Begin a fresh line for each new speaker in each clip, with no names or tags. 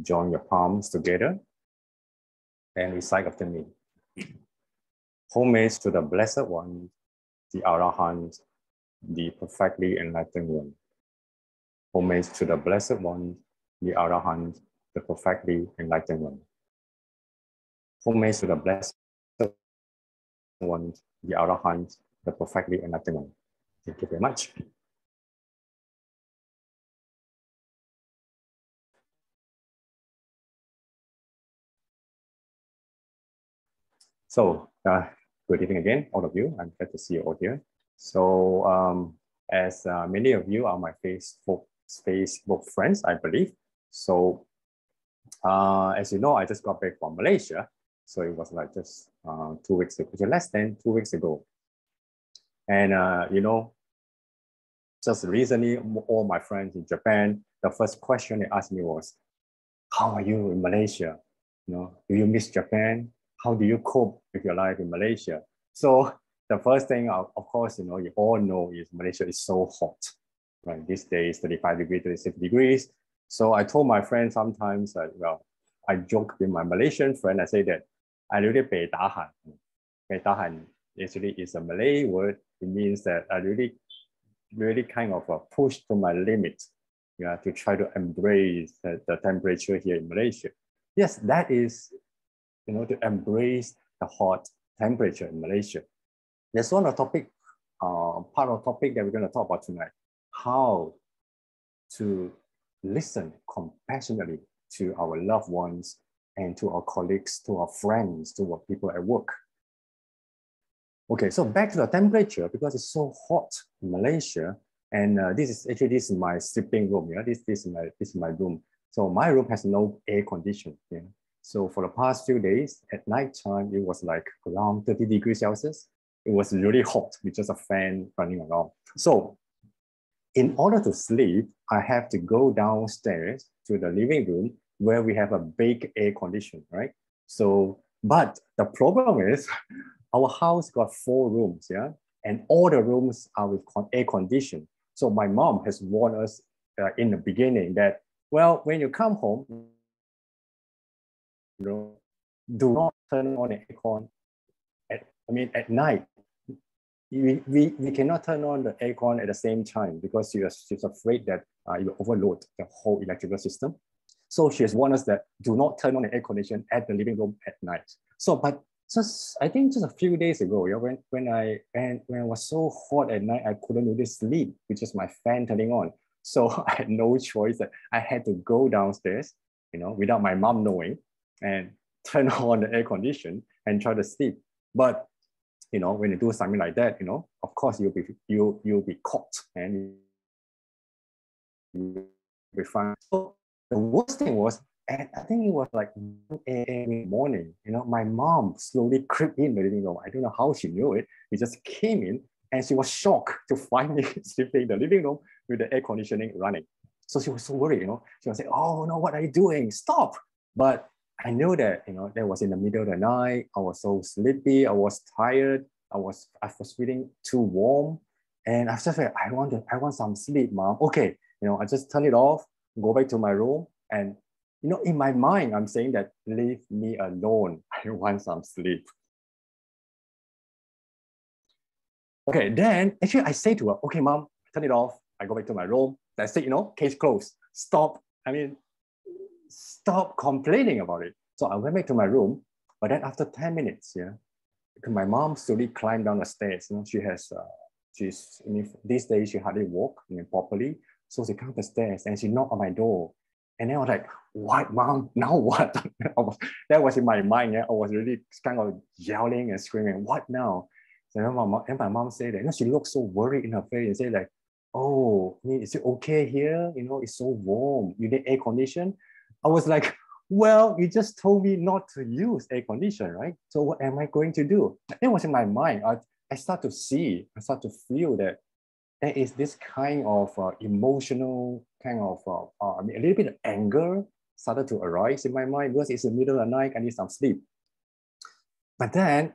Join your palms together and recite after me. Homage to the Blessed One, the Arahant, the perfectly enlightened one. Homage to the Blessed One, the Arahant, the perfectly enlightened one. Homage to the Blessed One, the Arahant, the perfectly enlightened one. Thank you very much. So, good evening again, all of you. I'm glad to see you all here. So, as many of you are my Facebook friends, I believe. So, as you know, I just got back from Malaysia. So it was like just 2 weeks ago, less than 2 weeks ago. And, you know, just recently, all my friends in Japan, the first question they asked me was, how are you in Malaysia? You know, do you miss Japan? How do you cope with your life in Malaysia? So the first thing, of course, you know, you all know is Malaysia is so hot, right? These days, 35 degrees, 36 degrees. So I told my friends sometimes that, well, I joke with my Malaysian friend, I say that I really pay tahan. Pay tahan actually is a Malay word. It means that I really kind of push to my limit, yeah, to try to embrace the temperature here in Malaysia. Yes, that is, you know, to embrace the hot temperature in Malaysia. There's one topic, part of the topic that we're going to talk about tonight, how to listen compassionately to our loved ones and to our colleagues, to our friends, to our people at work. Okay, so back to the temperature, because it's so hot in Malaysia, and this is my sleeping room. Yeah, this is my room. So my room has no air conditioning. Yeah? So for the past few days, at night time, it was like around 30 degrees Celsius. It was really hot with just a fan running around. So in order to sleep, I have to go downstairs to the living room where we have a big air conditioner, right? So, but the problem is our house got 4 rooms, yeah? And all the rooms are with air conditioning. So my mom has warned us in the beginning that, well, when you come home, you know, do not turn on the aircon at night. We cannot turn on the aircon at the same time because she's afraid that you overload the whole electrical system. So she has warned us that do not turn on the air conditioner at the living room at night. So, but I think just a few days ago, yeah, when it was so hot at night, I couldn't really sleep, which is my fan turning on. So I had no choice that I had to go downstairs, you know, without my mom knowing, and turn on the air conditioner and try to sleep. But you know, when you do something like that, you know, of course you'll be caught and you'll be fine. So the worst thing was, and I think it was like 1 a.m. in the morning, you know, my mom slowly crept in the living room. I don't know how she knew it. She just came in and she was shocked to find me sleeping in the living room with the air conditioning running. So she was so worried, you know. She was saying, oh no, what are you doing? Stop. But I knew that, you know, that was in the middle of the night. I was so sleepy. I was tired. I was feeling too warm. And I just said, I want some sleep, mom. Okay, you know, I just turn it off, go back to my room. And, you know, in my mind, I'm saying that, leave me alone. I want some sleep. Okay, then actually I say to her, okay, mom, turn it off. I go back to my room. That's it, you know, case closed. Stop complaining about it. So I went back to my room, but then after 10 minutes, yeah, because my mom slowly climbed down the stairs. You know, these days she hardly walk, you know, properly. So she comes the stairs and she knocked on my door. And then I was like, what, mom? Now what? That was in my mind. Yeah? I was really kind of yelling and screaming, what now? So my mom said that, you know, she looked so worried in her face and said like, oh, is it okay here? You know, it's so warm. You need air condition? I was like, well, you just told me not to use air conditioner, right? So what am I going to do? That was in my mind. I start to feel that there is this kind of emotional kind of, a little bit of anger started to arise in my mind because it's the middle of the night, I need some sleep. But then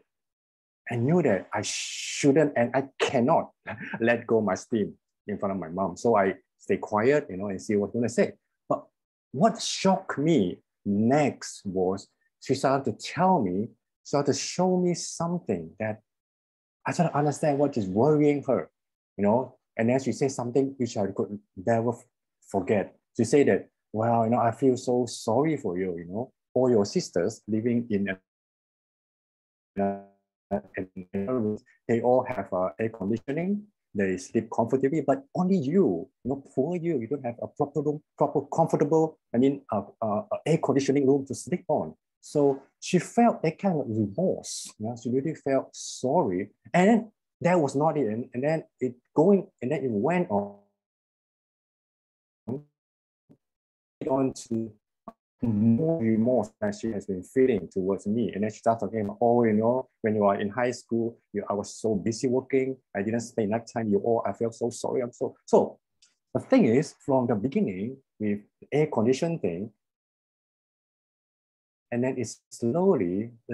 I knew that I shouldn't and I cannot let go my steam in front of my mom. So I stay quiet, you know, and see what's going to say. But what shocked me next was she started to tell me, started to show me something that I started to understand what is worrying her, you know. And then she said something which I could never forget. She said that, well, you know, I feel so sorry for you, you know, all your sisters living in they all have air conditioning, they sleep comfortably, but only you know, poor you don't have a proper room, proper comfortable, air conditioning room to sleep on. So she felt that kind of remorse. You know? She really felt sorry, and that was not it. And then it went on to more remorse that she has been feeling towards me. And then she started talking about, oh, you know, when you are in high school, I was so busy working, I didn't spend enough time, I felt so sorry. So the thing is, from the beginning, with the air condition thing, and then the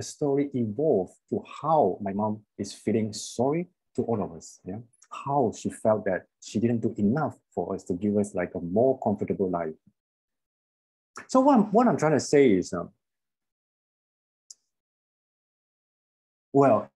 story evolved to how my mom is feeling sorry to all of us. Yeah, how she felt that she didn't do enough for us to give us like a more comfortable life. So what I'm trying to say is, well,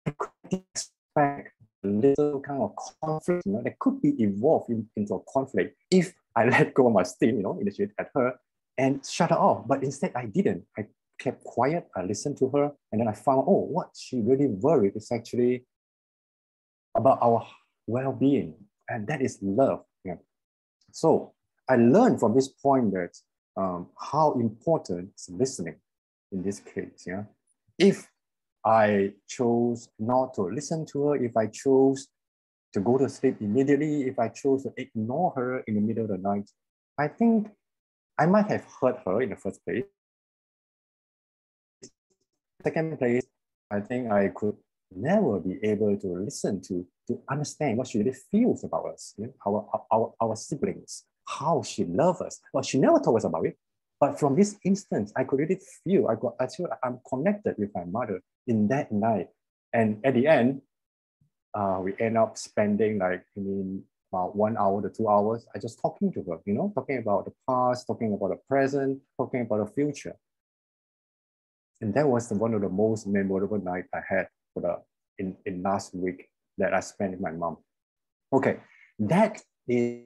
I could expect a little kind of conflict, you know, that could be evolved into a conflict if I let go of my steam, you know, initiate at her and shut her off. But instead, I didn't. I kept quiet. I listened to her, and then I found, oh, what she really worried is actually about our well-being, and that is love. Yeah. So I learned from this point that how important is listening in this case. Yeah, if I chose not to listen to her, if I chose to go to sleep immediately, if I chose to ignore her in the middle of the night, I think I might have hurt her in the first place. Second place, I think I could never be able to listen to understand what she really feels about us, you know, our siblings, how she loves us. Well, she never told us about it. But from this instance, I could really feel, I feel I'm connected with my mother in that night. And at the end, we end up spending about 1 hour to 2 hours. I just talking to her, you know, talking about the past, talking about the present, talking about the future. And that was one of the most memorable nights I had in last week that I spent with my mom. Okay, that is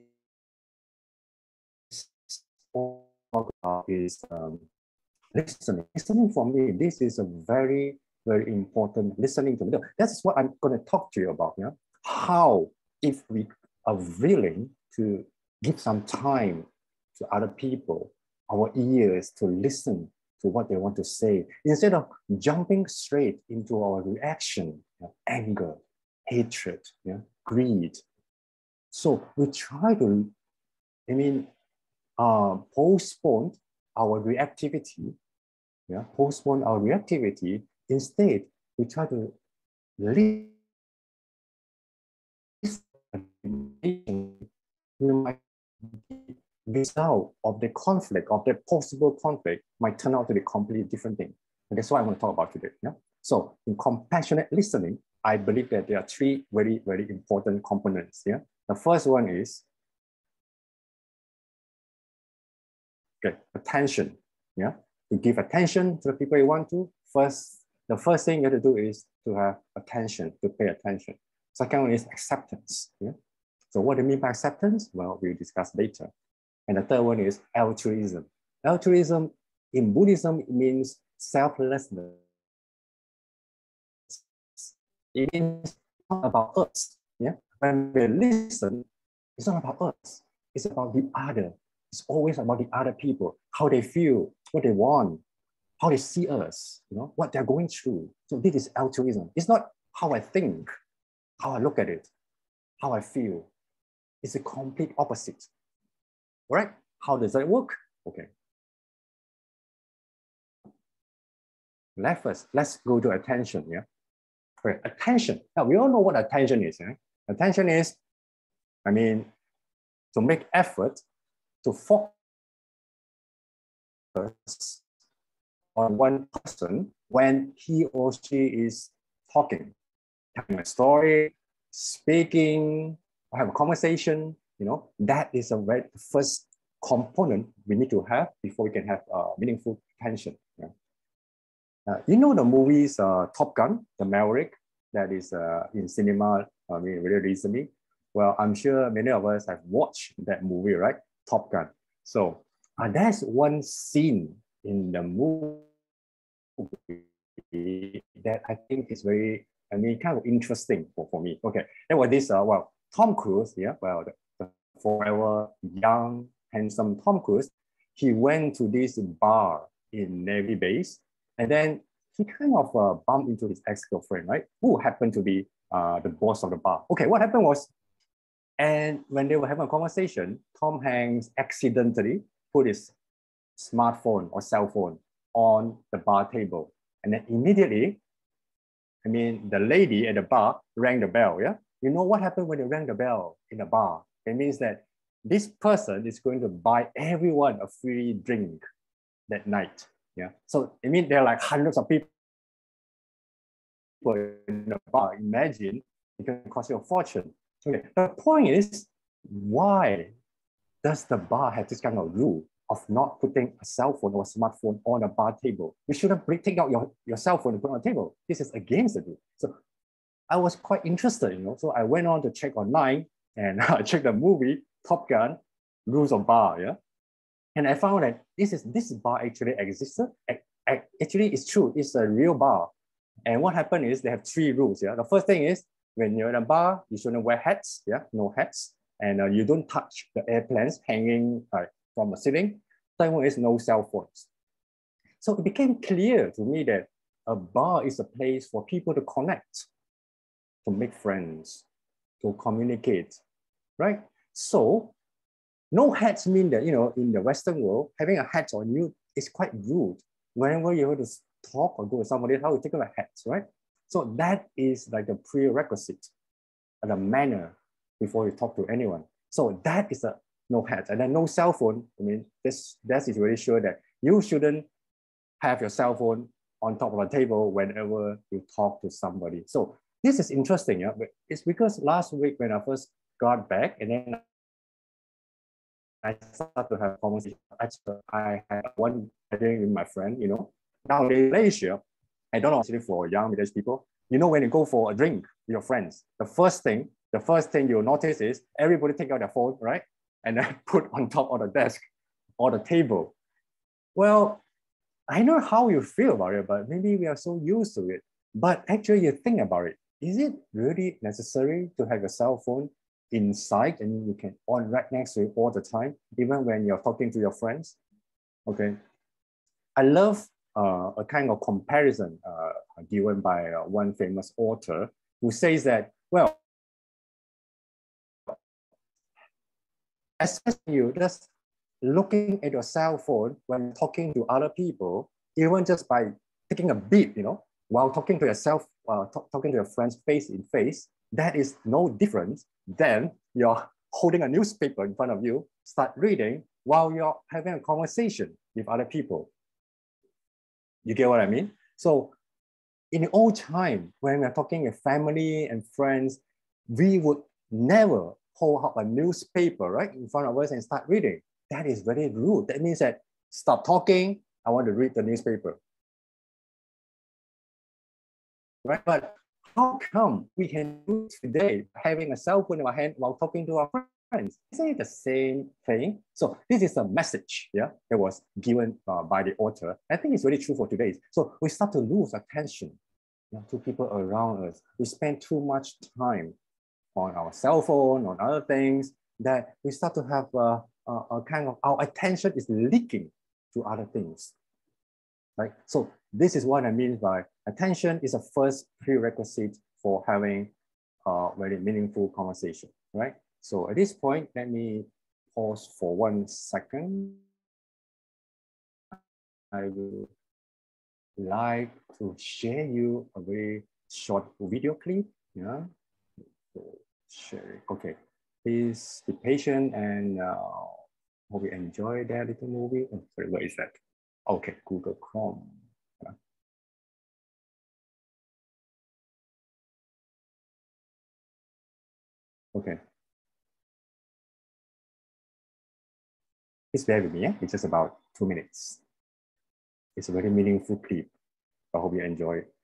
listening. Listening for me, this is a very, very important listening to me. That's what I'm going to talk to you about. Yeah? How, if we are willing to give some time to other people, our ears to listen to what they want to say, instead of jumping straight into our reaction, anger, hatred, greed. So we try to, postpone our reactivity, postpone our reactivity. Instead, we try to listen. Result of the conflict, of the possible conflict, might turn out to be a completely different thing. And that's what I want to talk about today. Yeah? So in compassionate listening, I believe that there are three very, very important components. Yeah? The first one is attention. Yeah? To give attention to the people you want to, the first thing you have to do is to have attention, to pay attention. Second one is acceptance. Yeah? So what do you mean by acceptance? Well, we'll discuss later. And the third one is altruism. Altruism in Buddhism means selflessness. It means not about us. Yeah? When we listen, it's not about us. It's about the other. It's always about the other people, how they feel, what they want, how they see us, what they're going through. So this is altruism. It's not how I think, how I look at it, how I feel. It's a complete opposite. All right? How does that work? Okay. Let's go to attention. Yeah. Okay. Attention. Now we all know what attention is. Yeah? Attention is, to make effort to focus on one person when he or she is talking, telling a story, speaking, or have a conversation. that is a very first component we need to have before we can have meaningful attention. Yeah? The movies Top Gun, the Maverick, that is in cinema very recently. Well, I'm sure many of us have watched that movie, right? Top Gun. So there's one scene in the movie that I think is very, kind of interesting for me. Okay, there was this, Tom Cruise, the forever young, handsome Tom Cruise, he went to this bar in Navy base, and then he kind of bumped into his ex-girlfriend, right? Who happened to be the boss of the bar. Okay, what happened was, and when they were having a conversation, Tom Hanks accidentally put his smartphone or cell phone on the bar table. And then immediately, the lady at the bar rang the bell, yeah? You know what happened when they rang the bell in the bar? It means that this person is going to buy everyone a free drink that night, yeah? So, there are like hundreds of people in the bar. Imagine, it can cost you a fortune. Okay, the point is, why does the bar have this kind of rule of not putting a cell phone or a smartphone on a bar table? You shouldn't take out your cell phone and put it on the table. This is against the rule. So I was quite interested, So I went on to check online and I checked the movie Top Gun, Rules of Bar, yeah. And I found that this bar actually existed. Actually, it's true. It's a real bar. And what happened is they have 3 rules, yeah. The first thing is, when you're in a bar, you shouldn't wear hats, yeah, no hats. And you don't touch the airplanes hanging from the ceiling. Third one is no cell phones. So it became clear to me that a bar is a place for people to connect, to make friends, to communicate, right? So no hats mean that, in the Western world, having a hat on you is quite rude. Whenever you want to talk or go to somebody, how you take off a hat, right? So that is like the prerequisite, the manner before you talk to anyone. So that is a no hat. And then no cell phone. This is really sure that you shouldn't have your cell phone on top of a table whenever you talk to somebody. So this is interesting. Yeah? But it's because last week when I first got back, and then I started to have conversation. I had one gathering with my friend, Now in Malaysia, I don't know, actually for young Malaysian people, when you go for a drink with your friends, the first thing you'll notice is everybody take out their phone, right? And then put on top of the desk or the table. Well, I know how you feel about it, but maybe we are so used to it. But actually, you think about it. Is it really necessary to have a cell phone inside and you can on right next to you all the time, even when you're talking to your friends? Okay. I love a kind of comparison given by one famous author who says that, well, especially you just looking at your cell phone when talking to other people, even just by taking a beat, while talking to yourself, talking to your friends face in face, that is no different than you're holding a newspaper in front of you, start reading while you're having a conversation with other people. You get what I mean? So in the old time, when we're talking with family and friends, we would never hold up a newspaper, right, in front of us and start reading. That is very rude. That means that stop talking, I want to read the newspaper. Right? But how come we can do today having a cell phone in our hand while talking to our friends? Isn't it the same thing? So this is a message, yeah, that was given by the author. I think it's really true for today. So we start to lose attention to people around us. We spend too much time on our cell phone, on other things, that we start to have a kind of, our attention is leaking to other things, right? So this is what I mean by attention is a first prerequisite for having a very meaningful conversation, right? So at this point, let me pause for 1 second. I will like to share you a very short video clip, yeah? So share it. Okay, please be patient and hope you enjoy that little movie. Oh, sorry, what is that? Okay, Google Chrome. Yeah. Okay. Please bear with me, yeah? It's just about 2 minutes. It's a very meaningful clip. I hope you enjoy it.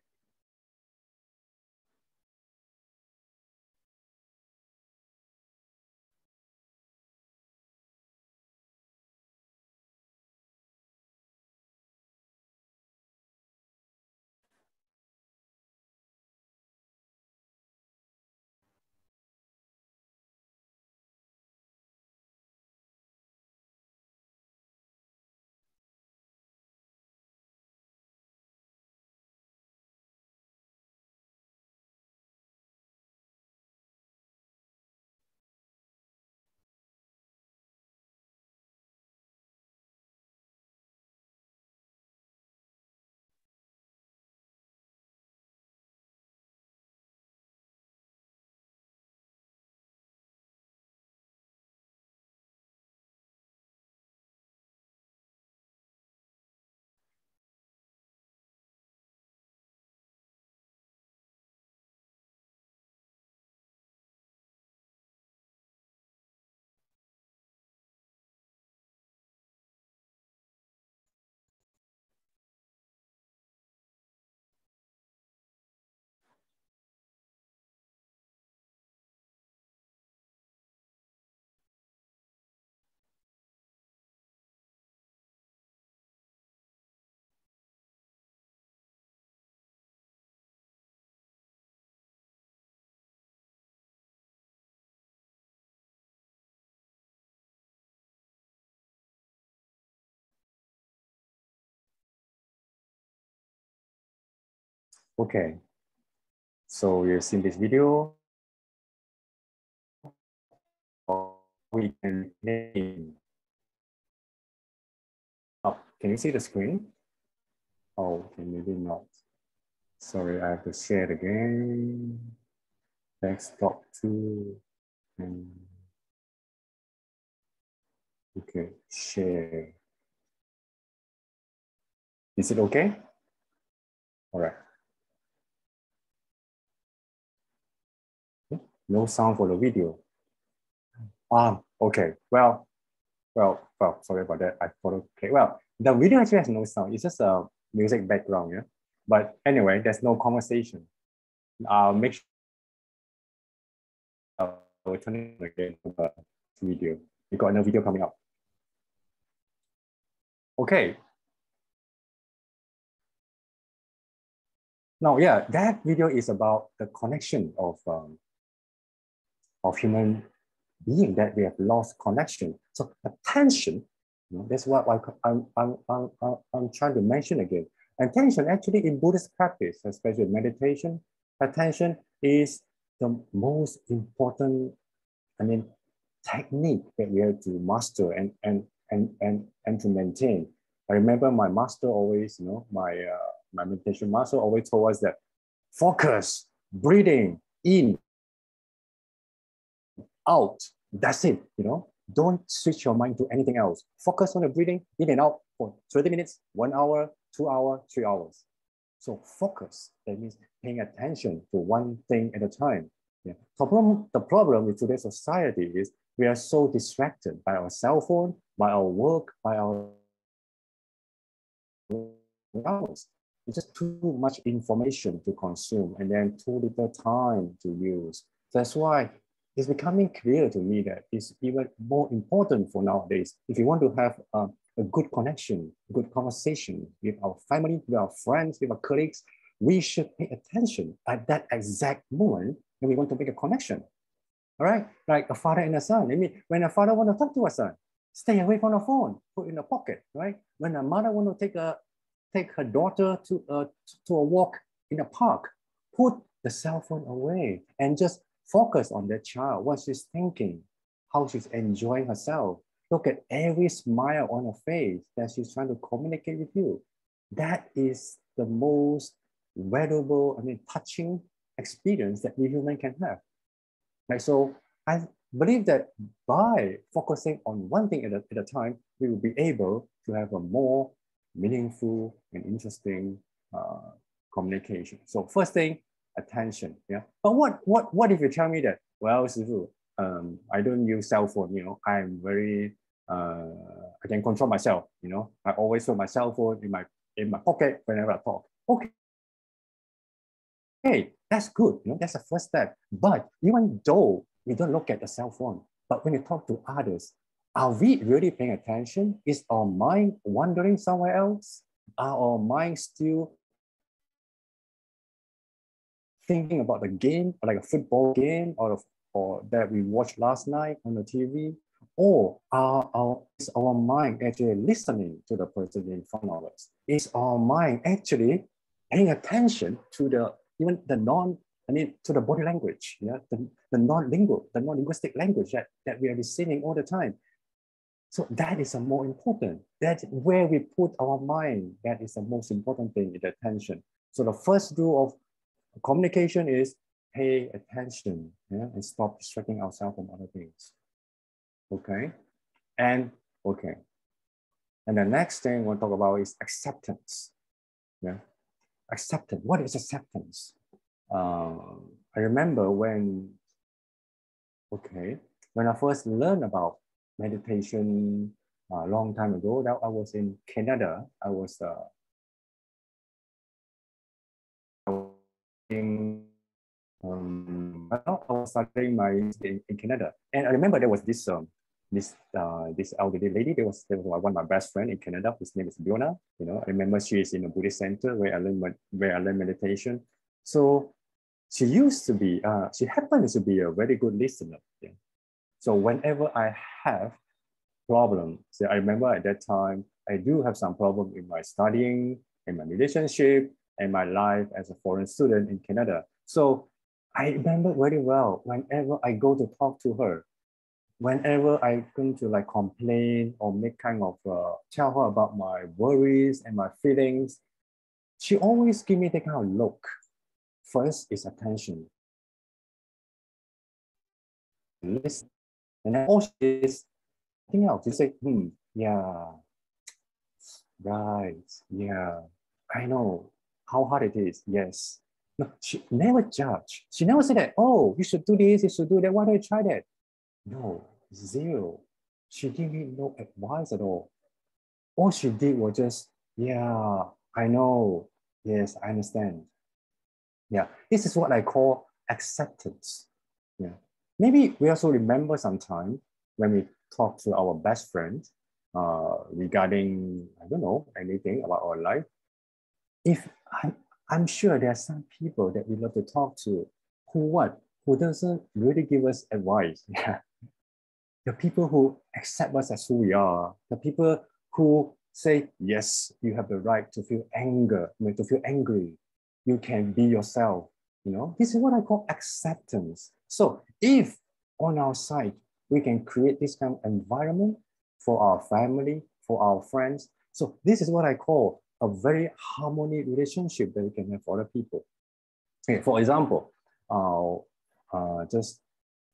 Okay, so you've seen this video. We can name. Oh, can you see the screen? Oh, okay, maybe not. Sorry, I have to share it again. Desktop 2. And okay, share. Is it okay? All right. No sound for the video. Okay. Well, sorry about that. I thought okay. Well, the video actually has no sound. It's just a music background, yeah. But anyway, there's no conversation. I'll make sure I'll turn it again for the video. We got another video coming up. Okay. Now, yeah, that video is about the connection of human being, that we have lost connection. So attention, you know, that's what I'm trying to mention again. Attention, actually, in Buddhist practice, especially meditation, attention is the most important, technique that we have to master and to maintain. I remember my master always, my meditation master always told us that focus, breathing in, out. That's it, Don't switch your mind to anything else. Focus on the breathing in and out for 30 minutes, 1 hour, 2 hours, 3 hours. So focus, that means paying attention to one thing at a time. Yeah. The problem with today's society is we are so distracted by our cell phone, by our work, by our hours. It's just too much information to consume and then too little time to use. That's why it's becoming clear to me that it's even more important for nowadays. If you want to have a good connection, good conversation with our family, with our friends, with our colleagues, we should pay attention at that exact moment when we want to make a connection. All right, like a father and a son. When a father want to talk to a son, stay away from the phone, put it in a pocket, right? When a mother want to take her daughter to a walk in a park, put the cell phone away and just focus on that child, what she's thinking, how she's enjoying herself. Look at every smile on her face that she's trying to communicate with you. That is the most valuable, touching experience that we human can have. Right? So I believe that by focusing on one thing at a time, we will be able to have a more meaningful and interesting communication. So first thing, attention. Yeah. But what if you tell me that, well, Sifu, I don't use cell phone, I'm very, I I can control myself, you know. I always put my cell phone in my pocket whenever I talk. Okay, that's good, you know, that's the first step. But even though we don't look at the cell phone, but when you talk to others, are we really paying attention? Is our mind wandering somewhere else? Are our minds still thinking about the game, like a football game, or that we watched last night on the TV? Or is our mind actually listening to the person in front of us? Is our mind actually paying attention to even the to the body language, yeah, the non-linguistic language that we are receiving all the time? So that is a more important. That's where we put our mind. That is the most important thing, is attention. So the first rule of communication is pay attention, yeah, and stop distracting ourselves from other things. Okay, and okay, and the next thing we'll talk about is acceptance. Yeah, acceptance. What is acceptance? I remember when I first learned about meditation a long time ago. That I was in Canada. I was I was studying in Canada, and I remember there was this elderly lady. There was one of my best friend in Canada. His name is Biona. You know, I remember she is in a Buddhist center where I learned meditation. So she happened to be a very good listener. Yeah. So whenever I have problems, so I remember at that time I do have some problem in my studying, in my relationship, and my life as a foreign student in Canada. So I remember very well whenever I go to talk to her, whenever I going to like complain or make kind of tell her about my worries and my feelings, she always give me that kind of look. First is attention. Listen. And then also is nothing else. You say, yeah, right, yeah, I know how hard it is. Yes. No, she never judge. She never said that, oh, you should do this, you should do that. Why don't you try that? No, zero. She gave me no advice at all. All she did was just, yeah, I know. Yes, I understand. Yeah, this is what I call acceptance. Yeah. Maybe we also remember sometime when we talk to our best friend regarding, I don't know, anything about our life. If I'm sure there are some people that we love to talk to who doesn't really give us advice. Yeah. The people who accept us as who we are, the people who say, yes, you have the right to feel anger, to feel angry. You can be yourself. You know, this is what I call acceptance. So if on our side, we can create this kind of environment for our family, for our friends. So this is what I call a very harmonious relationship that we can have for other people. Okay, for example, just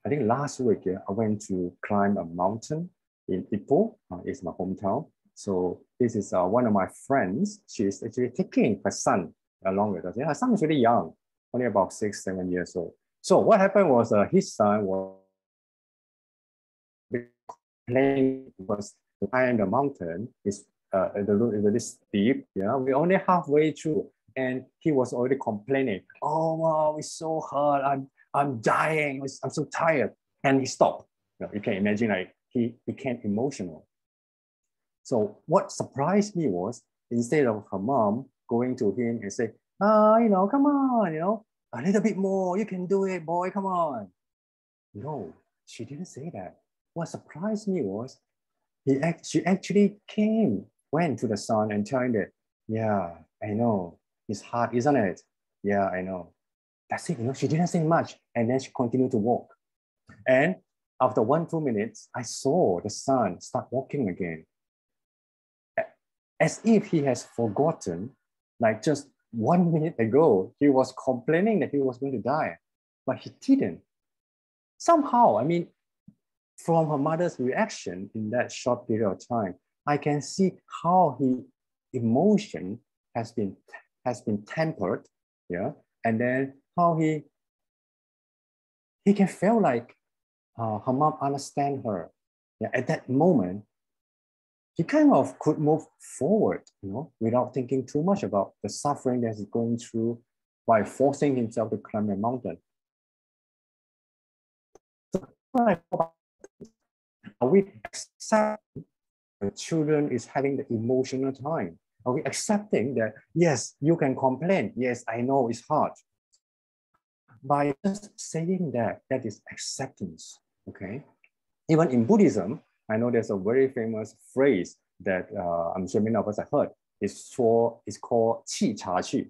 I think last week, yeah, I went to climb a mountain in Ipoh. It's my hometown. So this is one of my friends. She's actually taking her son along with us. Yeah, her son is really young, only about 6, 7 years old. So what happened was his son was playing was to climb the mountain. The route is really steep. Yeah, we're only halfway through, and he was already complaining. Oh wow, it's so hard. I'm dying. I'm so tired. And he stopped. You can imagine, like, he became emotional. So what surprised me was, instead of her mom going to him and say, come on, a little bit more, you can do it, boy, come on. No, she didn't say that. What surprised me was she actually went to the son and telling that, yeah, I know, it's hard, isn't it? Yeah, I know. That's it, she didn't say much. And then she continued to walk. And after 1-2 minutes, I saw the son start walking again. As if he has forgotten, like just 1 minute ago, he was complaining that he was going to die, but he didn't. Somehow, I mean, from her mother's reaction in that short period of time, I can see how his emotion has been tempered, yeah, and then how he can feel like her mom understand her. Yeah, at that moment, he kind of could move forward, without thinking too much about the suffering that he's going through by forcing himself to climb a mountain. So, are we accepting the children is having the emotional time? Are we accepting that, yes, you can complain. Yes, I know it's hard. By just saying that is acceptance, okay? Even in Buddhism, I know there's a very famous phrase that I'm sure many of us have heard. It's called qi cha qu.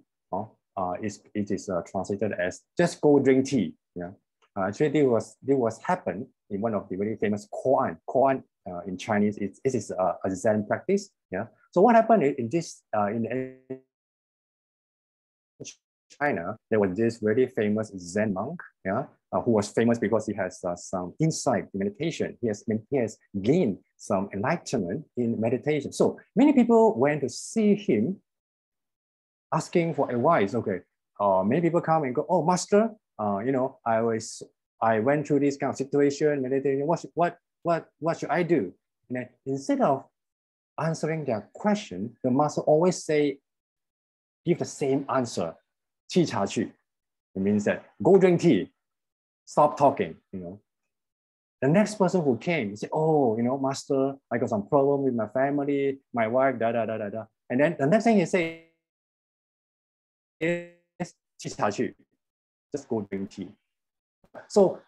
It is translated as just go drink tea. Yeah. Actually, this was happened in one of the very famous koan. Koan in Chinese, it is a Zen practice. Yeah. So what happened in this in China, there was this very famous Zen monk, yeah, who was famous because he has some insight in meditation. He has gained some enlightenment in meditation. So many people went to see him, asking for advice. Okay, many people come and go, oh, master, I went through this kind of situation, meditation. What should I do? And then instead of answering their question, the master always give the same answer. Qi cha qu. It means that go drink tea, stop talking. The next person who came said, oh, master, I got some problem with my family, my wife, da da da da da. And then the next thing he say is qi cha qu, just go drink tea. So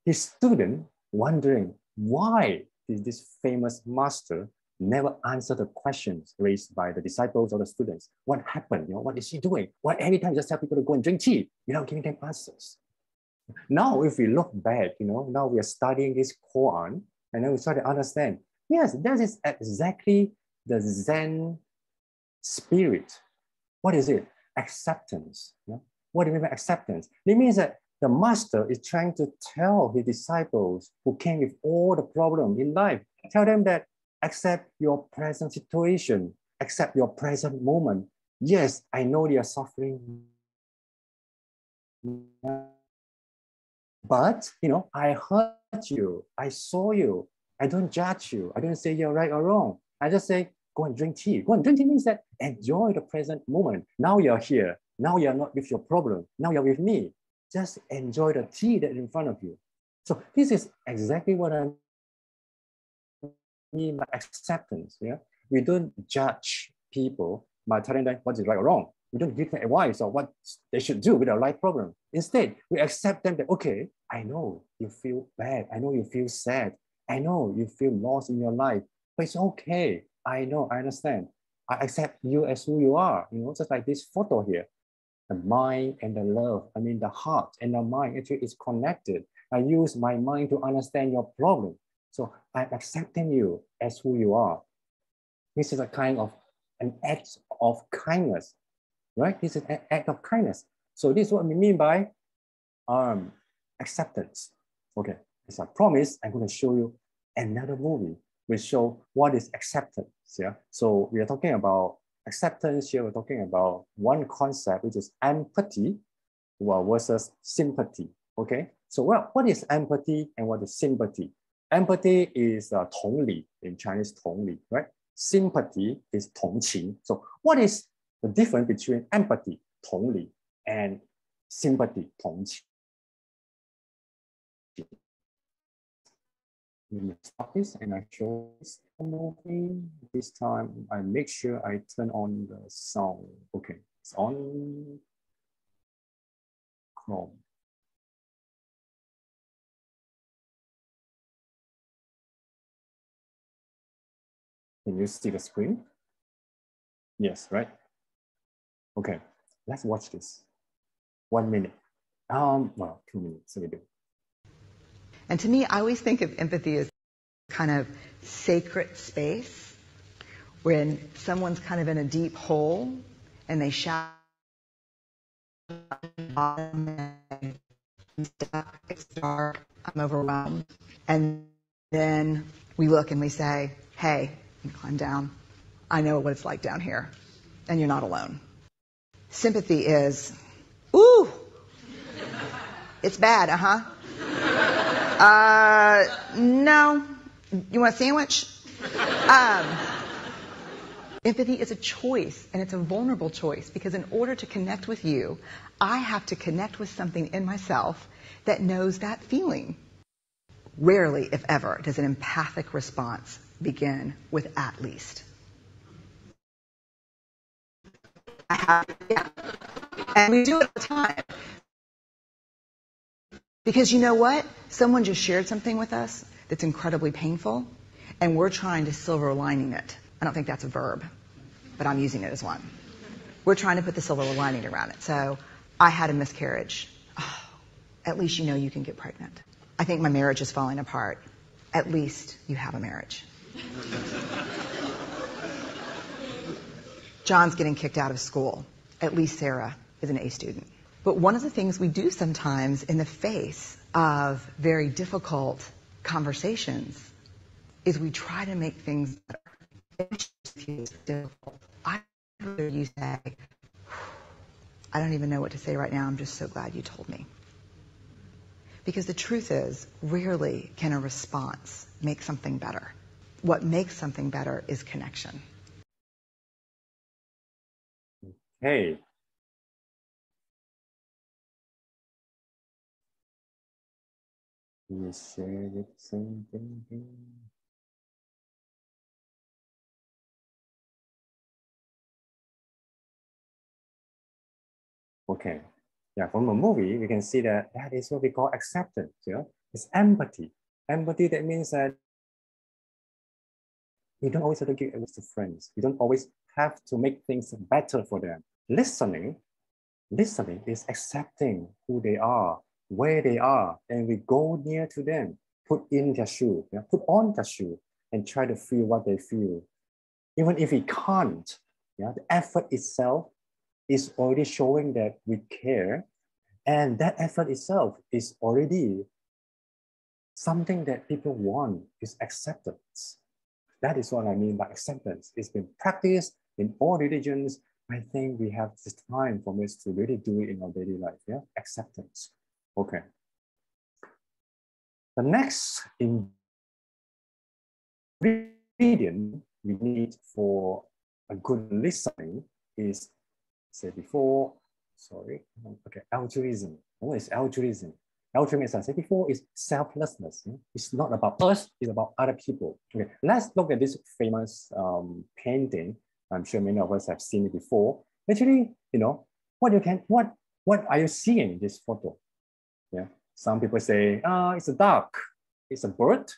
his student wondering why did this famous master never answer the questions raised by the disciples or the students. What happened? What is he doing? Why every time just tell people to go and drink tea without giving them answers? Now, if we look back, now we are studying this koan, and then we try to understand, yes, that is exactly the Zen spirit. What is it? Acceptance. What do you mean by acceptance? It means that the master is trying to tell his disciples who came with all the problems in life, tell them that accept your present situation, accept your present moment. Yes, I know they are suffering. But, I heard you, I saw you, I don't judge you, I don't say you're right or wrong. I just say, go and drink tea. Go and drink tea means that enjoy the present moment. Now you're here. Now you're not with your problem. Now you're with me. Just enjoy the tea that's in front of you. So this is exactly what I mean by acceptance. Yeah, we don't judge people by telling them what is right or wrong. We don't give them advice on what they should do with their life problem. Instead, we accept them that, okay, I know you feel bad. I know you feel sad. I know you feel lost in your life, but it's okay. I know, I understand. I accept you as who you are, just like this photo here. The mind and the love, the heart and the mind actually is connected. I use my mind to understand your problem. So I'm accepting you as who you are. This is a kind of an act of kindness, right? This is an act of kindness. So this is what we mean by acceptance. Okay, as I promised, I'm going to show you another movie which show what is acceptance. Yeah. So we are talking about acceptance here. We're talking about one concept, which is empathy versus sympathy. Okay. So what is empathy and what is sympathy? Empathy is 同理 in Chinese 同理, right? Sympathy is 同情. So what is the difference between empathy 同理 and sympathy 同情? Let me stop this and I show this movie. This time I make sure I turn on the sound. Okay, it's on Chrome. Can you see the screen? Yes, right? Okay, let's watch this. 1 minute. Well, 2 minutes, maybe.
And to me, I always think of empathy as kind of sacred space when someone's kind of in a deep hole and they shout, it's dark, I'm overwhelmed. And then we look and we say, hey, you climb down. I know what it's like down here, and you're not alone. Sympathy is, ooh, it's bad, no. You want a sandwich? Empathy is a choice, and it's a vulnerable choice, because in order to connect with you, I have to connect with something in myself that knows that feeling. Rarely, if ever, does an empathic response begin with "at least." Yeah. And we do it all the time. Because you know what? Someone just shared something with us that's incredibly painful, and we're trying to silver lining it. I don't think that's a verb, but I'm using it as one. We're trying to put the silver lining around it. So, I had a miscarriage. Oh, at least you know you can get pregnant. I think my marriage is falling apart. At least you have a marriage. John's getting kicked out of school. At least Sarah is an A student. But one of the things we do sometimes in the face of very difficult conversations is we try to make things better. It's difficult. I hear you say, I don't even know what to say right now. I'm just so glad you told me. Because the truth is, rarely can a response make something better. What makes something better is connection.
Hey. You share the same thing. Okay. Yeah, from a movie, we can see that that is what we call acceptance. You know, it's empathy. Empathy, that means that you don't always have to give advice to friends. You don't always have to make things better for them. Listening is accepting who they are, where they are, and we go near to them, put in their shoe, put on their shoe, and try to feel what they feel. Even if we can't, the effort itself is already showing that we care, and that effort itself is already something that people want, is acceptance. That is what I mean by acceptance. It's been practiced in all religions. I think we have this time for us to really do it in our daily life. Yeah, acceptance. Okay. The next ingredient we need for a good listening is, said before, altruism. What is altruism? Altruism, as I said before, is selflessness. It's not about us, it's about other people. Okay, let's look at this famous painting. I'm sure many of us have seen it before. Actually, what are you seeing in this photo? Yeah, some people say, it's a duck, it's a bird,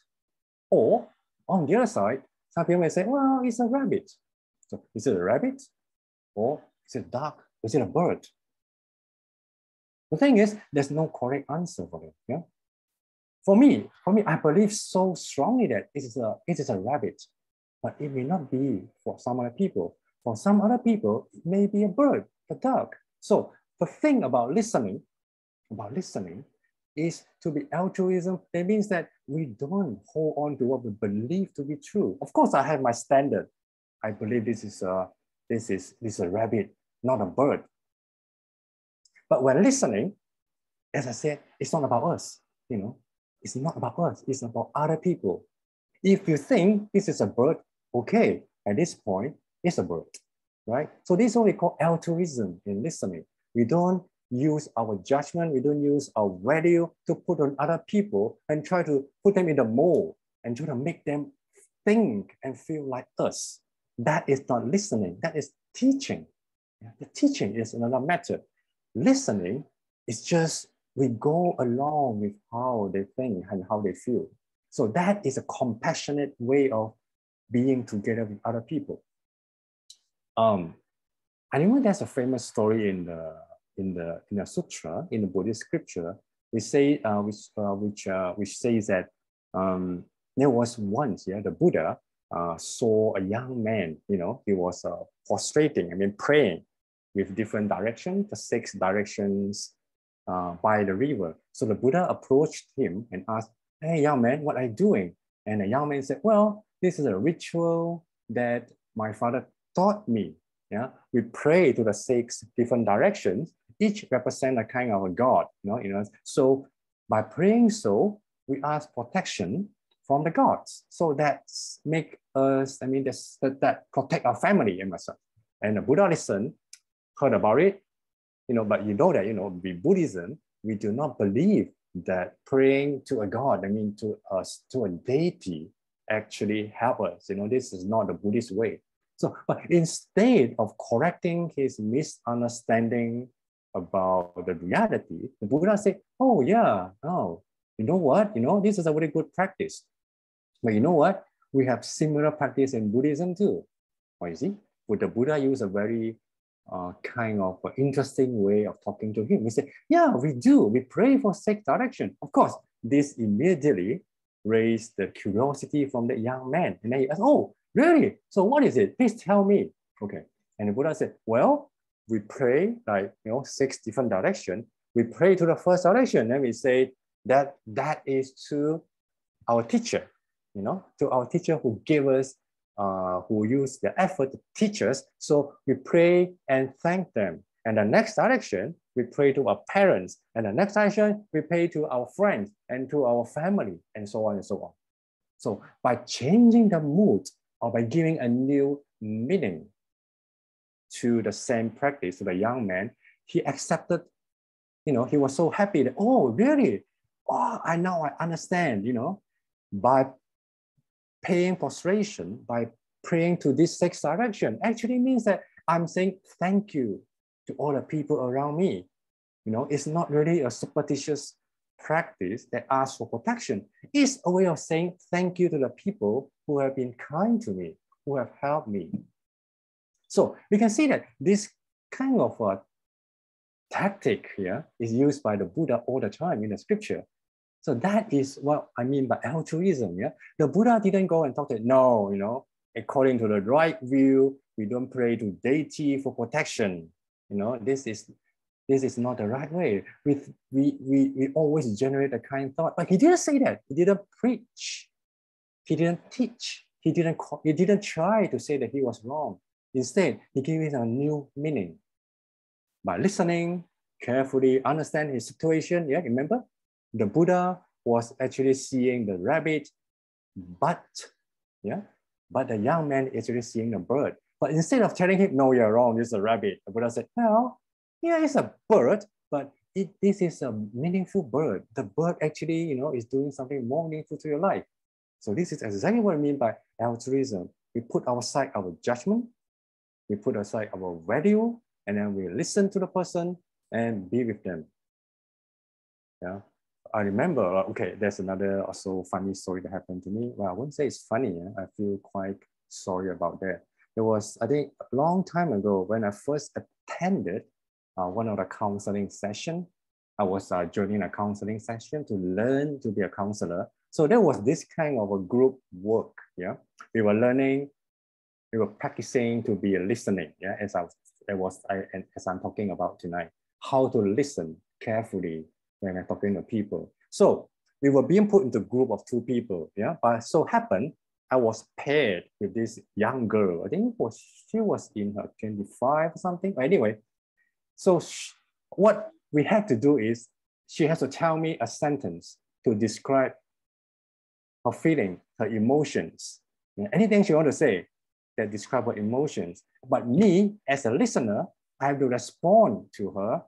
or on the other side, some people may say, well, it's a rabbit. So is it a rabbit, or is it a duck, or is it a bird? The thing is, there's no correct answer for it. Yeah. For me, I believe so strongly that it is a rabbit, but it may not be for some other people. For some other people, it may be a bird, a duck. So the thing about listening is to be altruism. That means that we don't hold on to what we believe to be true. Of course, I have my standard. I believe this is a rabbit, not a bird. But when listening, as I said, it's not about us. It's not about us. It's about other people. If you think this is a bird, okay, at this point, it's a bird, right? So this is what we call altruism in listening. We don't use our judgment, we don't use our value to put on other people and try to put them in the mold and try to make them think and feel like us. That is not listening, that is teaching. The teaching is another method. Listening is just we go along with how they think and how they feel. So that is a compassionate way of being together with other people. I remember there's a famous story in the sutra, in the Buddhist scripture, which says that there was once, the Buddha saw a young man. He was praying with different directions, the 6 directions by the river. So the Buddha approached him and asked, "Hey, young man, what are you doing?" And the young man said, "Well, this is a ritual that my father taught me. Yeah, we pray to the 6 different directions. Each represent a kind of a god. So by praying, we ask protection from the gods. So that's make us, I mean, that protect our family and myself. And the Buddha listened, heard about it, but you know that, with Buddhism, we do not believe that praying to a god, I mean, to a deity actually help us. This is not the Buddhist way. So, but instead of correcting his misunderstanding about the reality, the Buddha said, oh yeah, oh, you know what? This is a very good practice. But you know what? We have similar practice in Buddhism too. Well, you see, would the Buddha use a very kind of interesting way of talking to him? He said, yeah, we do. We pray for six direction. Of course, this immediately raised the curiosity from the young man. And then he asked, oh, really? So what is it? Please tell me. Okay. And the Buddha said, well, we pray like, six different directions. We pray to the first direction. And we say that is to our teacher, to our teacher who gave us, who used the effort to teach us. So we pray and thank them. And the next direction, we pray to our parents. And the next direction, we pray to our friends and to our family, and so on and so on. So by changing the mood or by giving a new meaning to the same practice to the young man, he accepted, he was so happy that, oh, really? Oh, now I understand, by paying prostration, by praying to this sixth direction, actually means that I'm saying thank you to all the people around me. It's not really a superstitious practice that asks for protection. It's a way of saying thank you to the people who have been kind to me, who have helped me. So we can see that this kind of tactic here is used by the Buddha all the time in the scripture. So that is what I mean by altruism. Yeah, the Buddha didn't go and talk to, no, according to the right view, we don't pray to deity for protection. This is not the right way. We always generate a kind thought, but he didn't say that. He didn't preach. He didn't teach. He didn't try to say that he was wrong. Instead, he gave it a new meaning by listening carefully, understand his situation. Yeah, remember, the Buddha was actually seeing the rabbit, but the young man is actually seeing the bird. But instead of telling him, no, you're wrong, this is a rabbit, the Buddha said, well, yeah, it's a bird, but this is a meaningful bird. The bird actually, is doing something more meaningful to your life. So this is exactly what I mean by altruism. We put aside our judgment, we put aside our value, and then we listen to the person and be with them. Yeah. I remember, okay, there's another also funny story that happened to me. Well, I wouldn't say it's funny. I feel quite sorry about that. There was, I think, a long time ago when I first attended one of the counseling sessions. I was joining a counseling session to learn to be a counselor. So there was this kind of a group work. Yeah, we were learning, we were practicing to be listening. Yeah, as I'm talking about tonight, how to listen carefully when I'm talking to people. So we were being put into a group of two people. Yeah, but so happened I was paired with this young girl. I think she was in her 25 or something. Anyway, so what we had to do is she has to tell me a sentence to describe her feeling, her emotions. Anything she wants to say that describe her emotions. But me, as a listener, I have to respond to her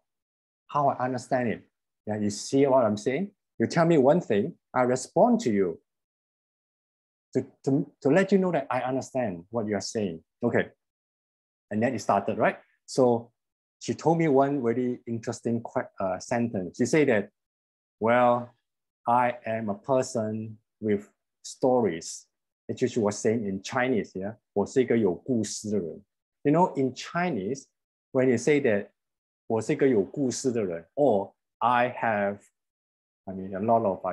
how I understand it. Yeah, you see what I'm saying? You tell me one thing, I respond to you to let you know that I understand what you are saying. Okay. And then it started, right? So she told me one very interesting sentence. She said that, well, I am a person with stories. Actually, she was saying in Chinese, yeah, 我是一个有故事的人. In Chinese, when you say that 我是一个有故事的人, or I have, a lot of,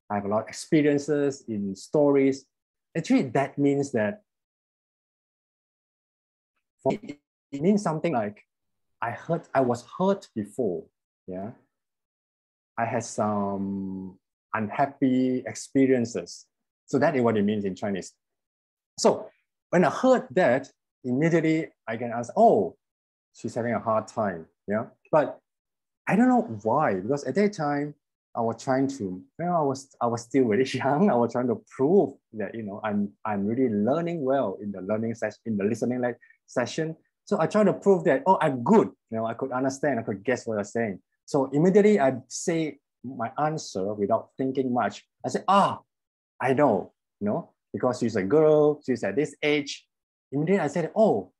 I have a lot of experiences in stories. Actually, that means that for me, it means something like I was hurt before. Yeah, I had some unhappy experiences. So that is what it means in Chinese. So when I heard that, immediately I can answer, oh, she's having a hard time. Yeah, but I don't know why, because at that time, I was trying to, you know, I was still very young. I was trying to prove that, you know, I'm really learning well in the learning session, in the listening session. So I tried to prove that, oh, I'm good. You know, I could understand, I could guess what I'm saying. So immediately I say my answer without thinking much. I said, I know, you know, because she's a girl, she's at this age. Immediately I said, oh,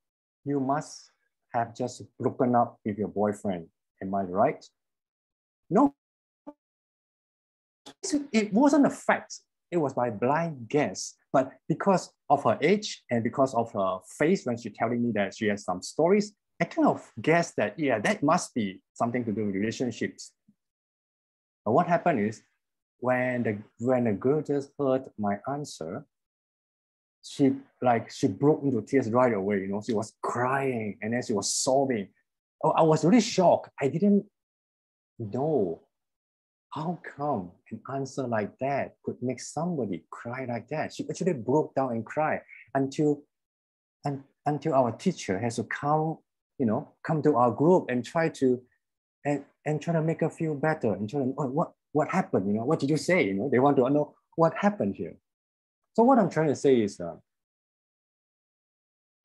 you must have just broken up with your boyfriend. Am I right? No, it wasn't a fact. It was by blind guess. But because of her age and because of her face when she's telling me that she has some stories, I kind of guessed that, yeah, that must be something to do with relationships. But what happened is when the girl just heard my answer, she broke into tears right away. You know, she was crying and then she was sobbing. Oh, I was really shocked. I didn't know how come an answer like that could make somebody cry like that. She actually broke down and cried until our teacher has to come, you know, come to our group and try to make her feel better and try to, oh, what happened? You know, what did you say? You know, they want to know what happened here. So what I'm trying to say is,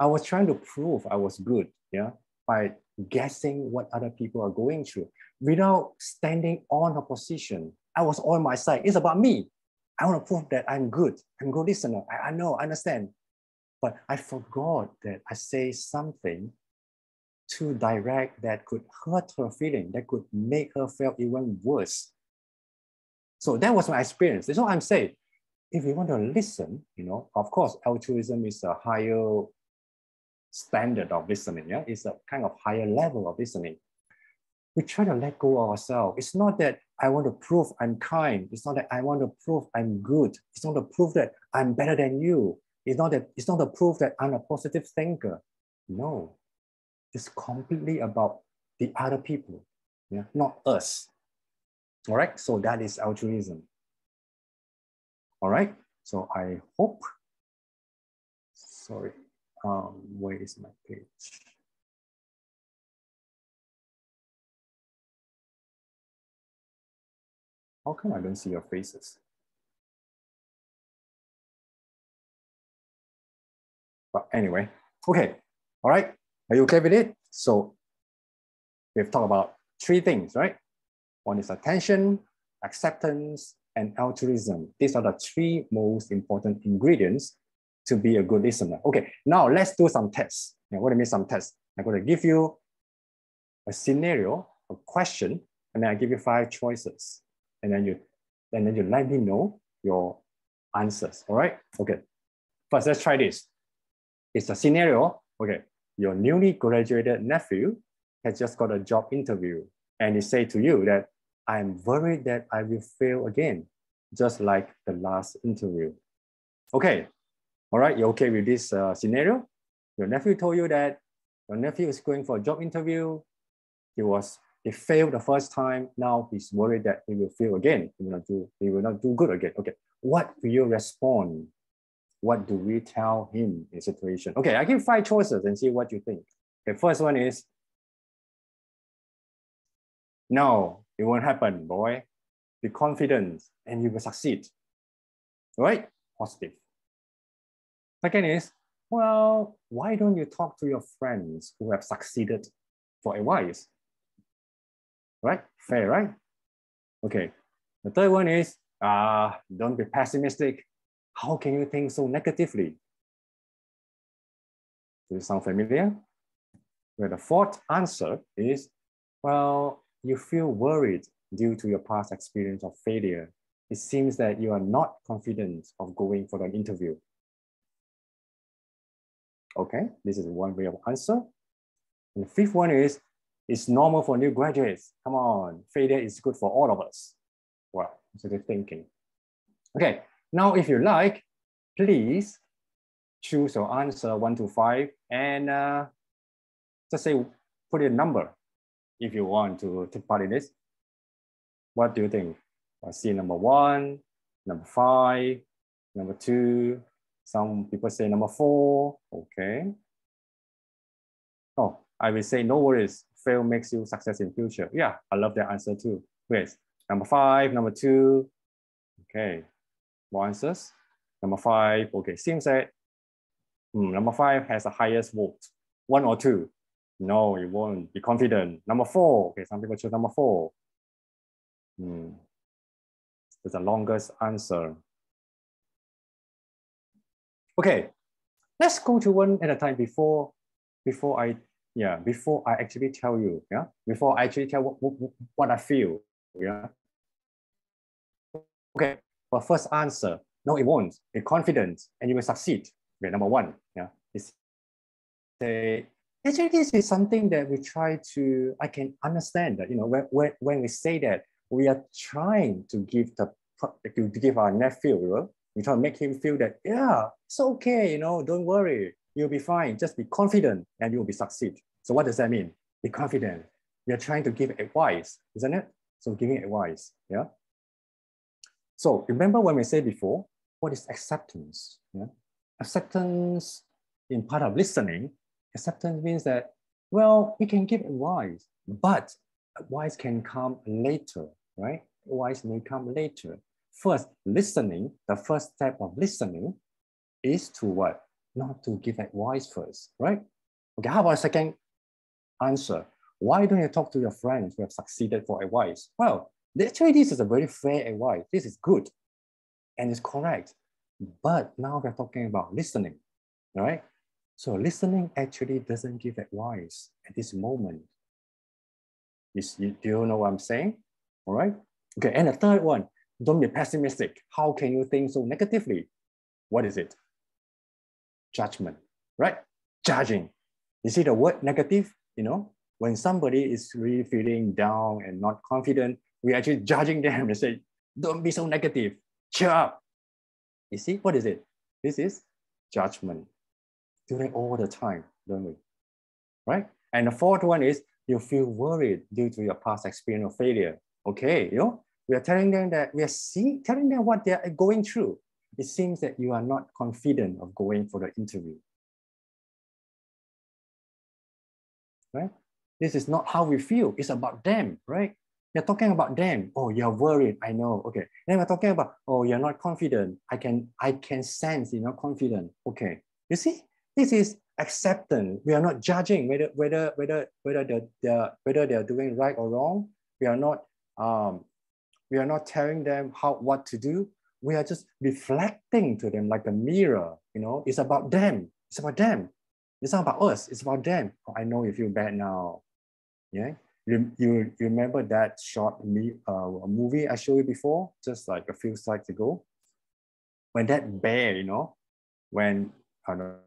I was trying to prove I was good, yeah, by guessing what other people are going through without standing on her position. I was on my side. It's about me. I want to prove that I'm good. I'm a good listener. I know, I understand. But I forgot that I say something too direct that could hurt her feeling, that could make her feel even worse. So that was my experience. That's what I'm saying. If you want to listen, you know, of course, altruism is a higher standard of listening. Yeah, it's a kind of higher level of listening. We try to let go of ourselves. It's not that I want to prove I'm kind. It's not that I want to prove I'm good. It's not to prove that I'm better than you. It's not to prove that I'm a positive thinker. No, it's completely about the other people, yeah, not us. All right, so that is altruism. All right, so I hope, sorry, where is my page? How come I don't see your faces? But anyway, okay, all right, are you okay with it? So we've talked about three things, right? One is attention, acceptance, and altruism. These are the three most important ingredients to be a good listener. Okay, now let's do some tests. Now, what do I mean some tests? I'm going to give you a scenario, a question, and then I give you 5 choices. And then you let me know your answers. All right? Okay. First, let's try this. It's a scenario. Okay. Your newly graduated nephew has just got a job interview, and he say to you that I'm worried that I will fail again, just like the last interview. Okay. All right. You're okay with this scenario? Your nephew told you that your nephew is going for a job interview. He failed the first time. Now he's worried that he will fail again. He will not do good again. Okay, what will you respond? What do we tell him in situation? Okay, I give 5 choices and see what you think. Okay, first one is, no, it won't happen, boy. Be confident and you will succeed. All right, positive. Second is, well, why don't you talk to your friends who have succeeded for advice? Right? Fair, right? Okay. The third one is, don't be pessimistic. How can you think so negatively? Does it sound familiar? Well, the fourth answer is, well, you feel worried due to your past experience of failure. It seems that you are not confident of going for an interview. Okay, this is one way of answer. And the fifth one is, it's normal for new graduates. Come on, failure is good for all of us. Well, so they're thinking. Okay, now if you like, please choose your answer 1 to 5 and just say, put a number if you want to take part in this. What do you think? I see number 1, number 5, number 2. Some people say number 4. Okay. Oh, I will say no worries. Fail makes you success in future. Yeah, I love that answer too. Yes. Number 5, number 2. Okay, more answers. Number 5, okay, seems that number 5 has the highest vote. 1 or 2? No, it won't. Be confident. Number 4, okay, some people choose number 4. It's the longest answer. Okay, let's go to one at a time before I actually tell you, before I actually tell what I feel, Okay, for first answer, no, it won't. Be confident and you will succeed. Okay, number 1, it's actually this is something that we try to, I can understand that, when we say that we are trying to give our nephew, we try to make him feel that, it's okay, don't worry, you'll be fine, just be confident and you'll be succeed. So what does that mean? Be confident. You're trying to give advice, isn't it? So giving advice, So remember when we said before, what is acceptance? Acceptance in part of listening, acceptance means that, well, we can give advice, but advice can come later, right? Advice may come later. First, listening, the first step of listening is to what? Not to give advice first, right? Okay, how about a second answer? Why don't you talk to your friends who have succeeded for advice? Well, actually, this is a very fair advice. This is good and it's correct. But now we're talking about listening, right? So listening actually doesn't give advice at this moment. Do you know what I'm saying? All right. Okay, and the third one, don't be pessimistic. How can you think so negatively? What is it? Judgment, right? Judging. You see the word negative, when somebody is really feeling down and not confident, we're actually judging them and say, don't be so negative, cheer up. You see, what is it? This is judgment. Do that all the time, don't we? Right? And the fourth one is you feel worried due to your past experience of failure. Okay, we are telling them that telling them what they are going through. It seems that you are not confident of going for the interview. Right? This is not how we feel. It's about them, right? You're talking about them. Oh, you're worried. I know. Okay. Then we're talking about, oh, you're not confident. I can sense you're not confident. Okay. You see, this is acceptance. We are not judging whether they're doing right or wrong. We are not telling them what to do. We are just reflecting to them like a mirror. It's about them. It's about them. It's not about us. It's about them. Oh, I know you feel bad now. Yeah. You remember that short movie I showed you before, just like a few slides ago, when that bear, when I don't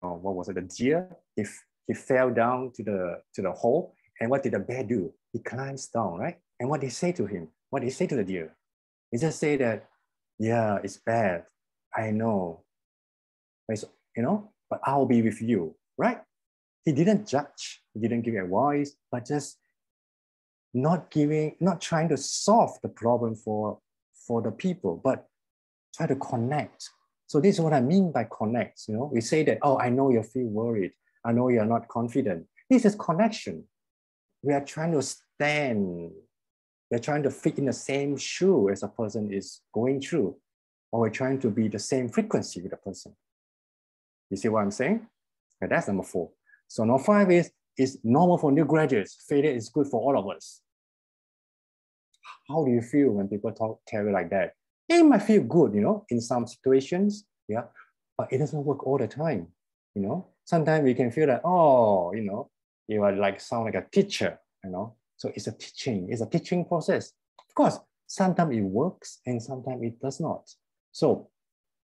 know, what was it, the deer? If he fell down to the hole, and what did the bear do? He climbs down, right? And what did he say to him? What did he say to the deer? He just say that, yeah, it's bad. I know, but I'll be with you, right? He didn't judge, he didn't give advice, but just not trying to solve the problem for the people, but try to connect. So this is what I mean by connect. We say that, oh, I know you feel worried. I know you're not confident. This is connection. We are trying to stand. We're trying to fit in the same shoe as a person is going through, or we're trying to be the same frequency with the person. You see what I'm saying? Okay, that's number 4. So number 5 is normal for new graduates. Failure is good for all of us. How do you feel when people tell you like that? It might feel good, in some situations, but it doesn't work all the time, Sometimes we can feel like, oh, you are like sound like a teacher, So it's a teaching process. Of course, sometimes it works and sometimes it does not. So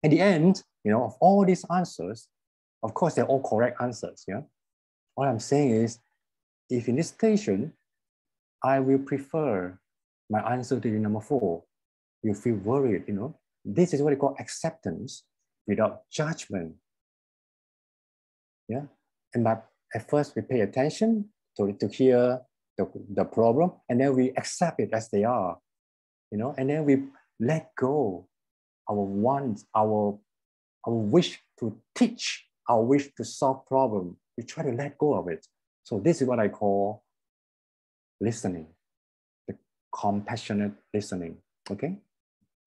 at the end, of all these answers, of course, they're all correct answers, What I'm saying is, if in this station, I will prefer my answer to you number 4. You feel worried, This is what we call acceptance without judgment. Yeah. And at first we pay attention to hear the problem, and then we accept it as they are, and then we let go our wants, our wish to teach, our wish to solve problem. We try to let go of it. So this is what I call listening, compassionate listening. Okay.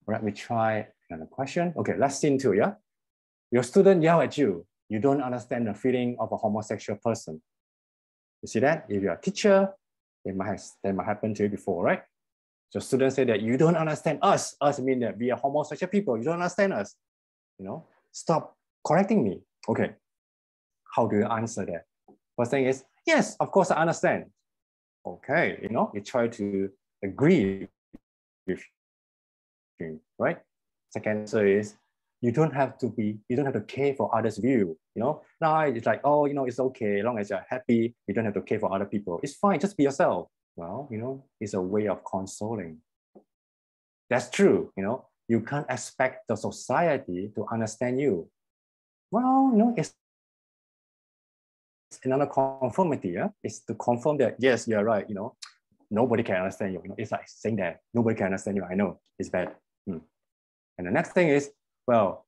All right, we try another question. Okay, last scene two, yeah? Your student yell at you. You don't understand the feeling of a homosexual person. You see that? If you're a teacher, that might happen to you before, right? So students say that you don't understand us. Us mean that we are homosexual people. You don't understand us. You know, stop correcting me. Okay, how do you answer that? First thing is, yes, of course I understand. Okay, you know, you try to agree with him, right? Second answer is, you don't have to care for others' view. You know, now it's like, oh, you know, it's okay as long as you're happy. You don't have to care for other people. It's fine, just be yourself. Well, you know, it's a way of consoling. That's true. You know, you can't expect the society to understand you. Well, you know, it's another conformity. Yeah, it's to confirm that yes, you're right. You know, nobody can understand you. You know, it's like saying that nobody can understand you. I know it's bad. And the next thing is, well,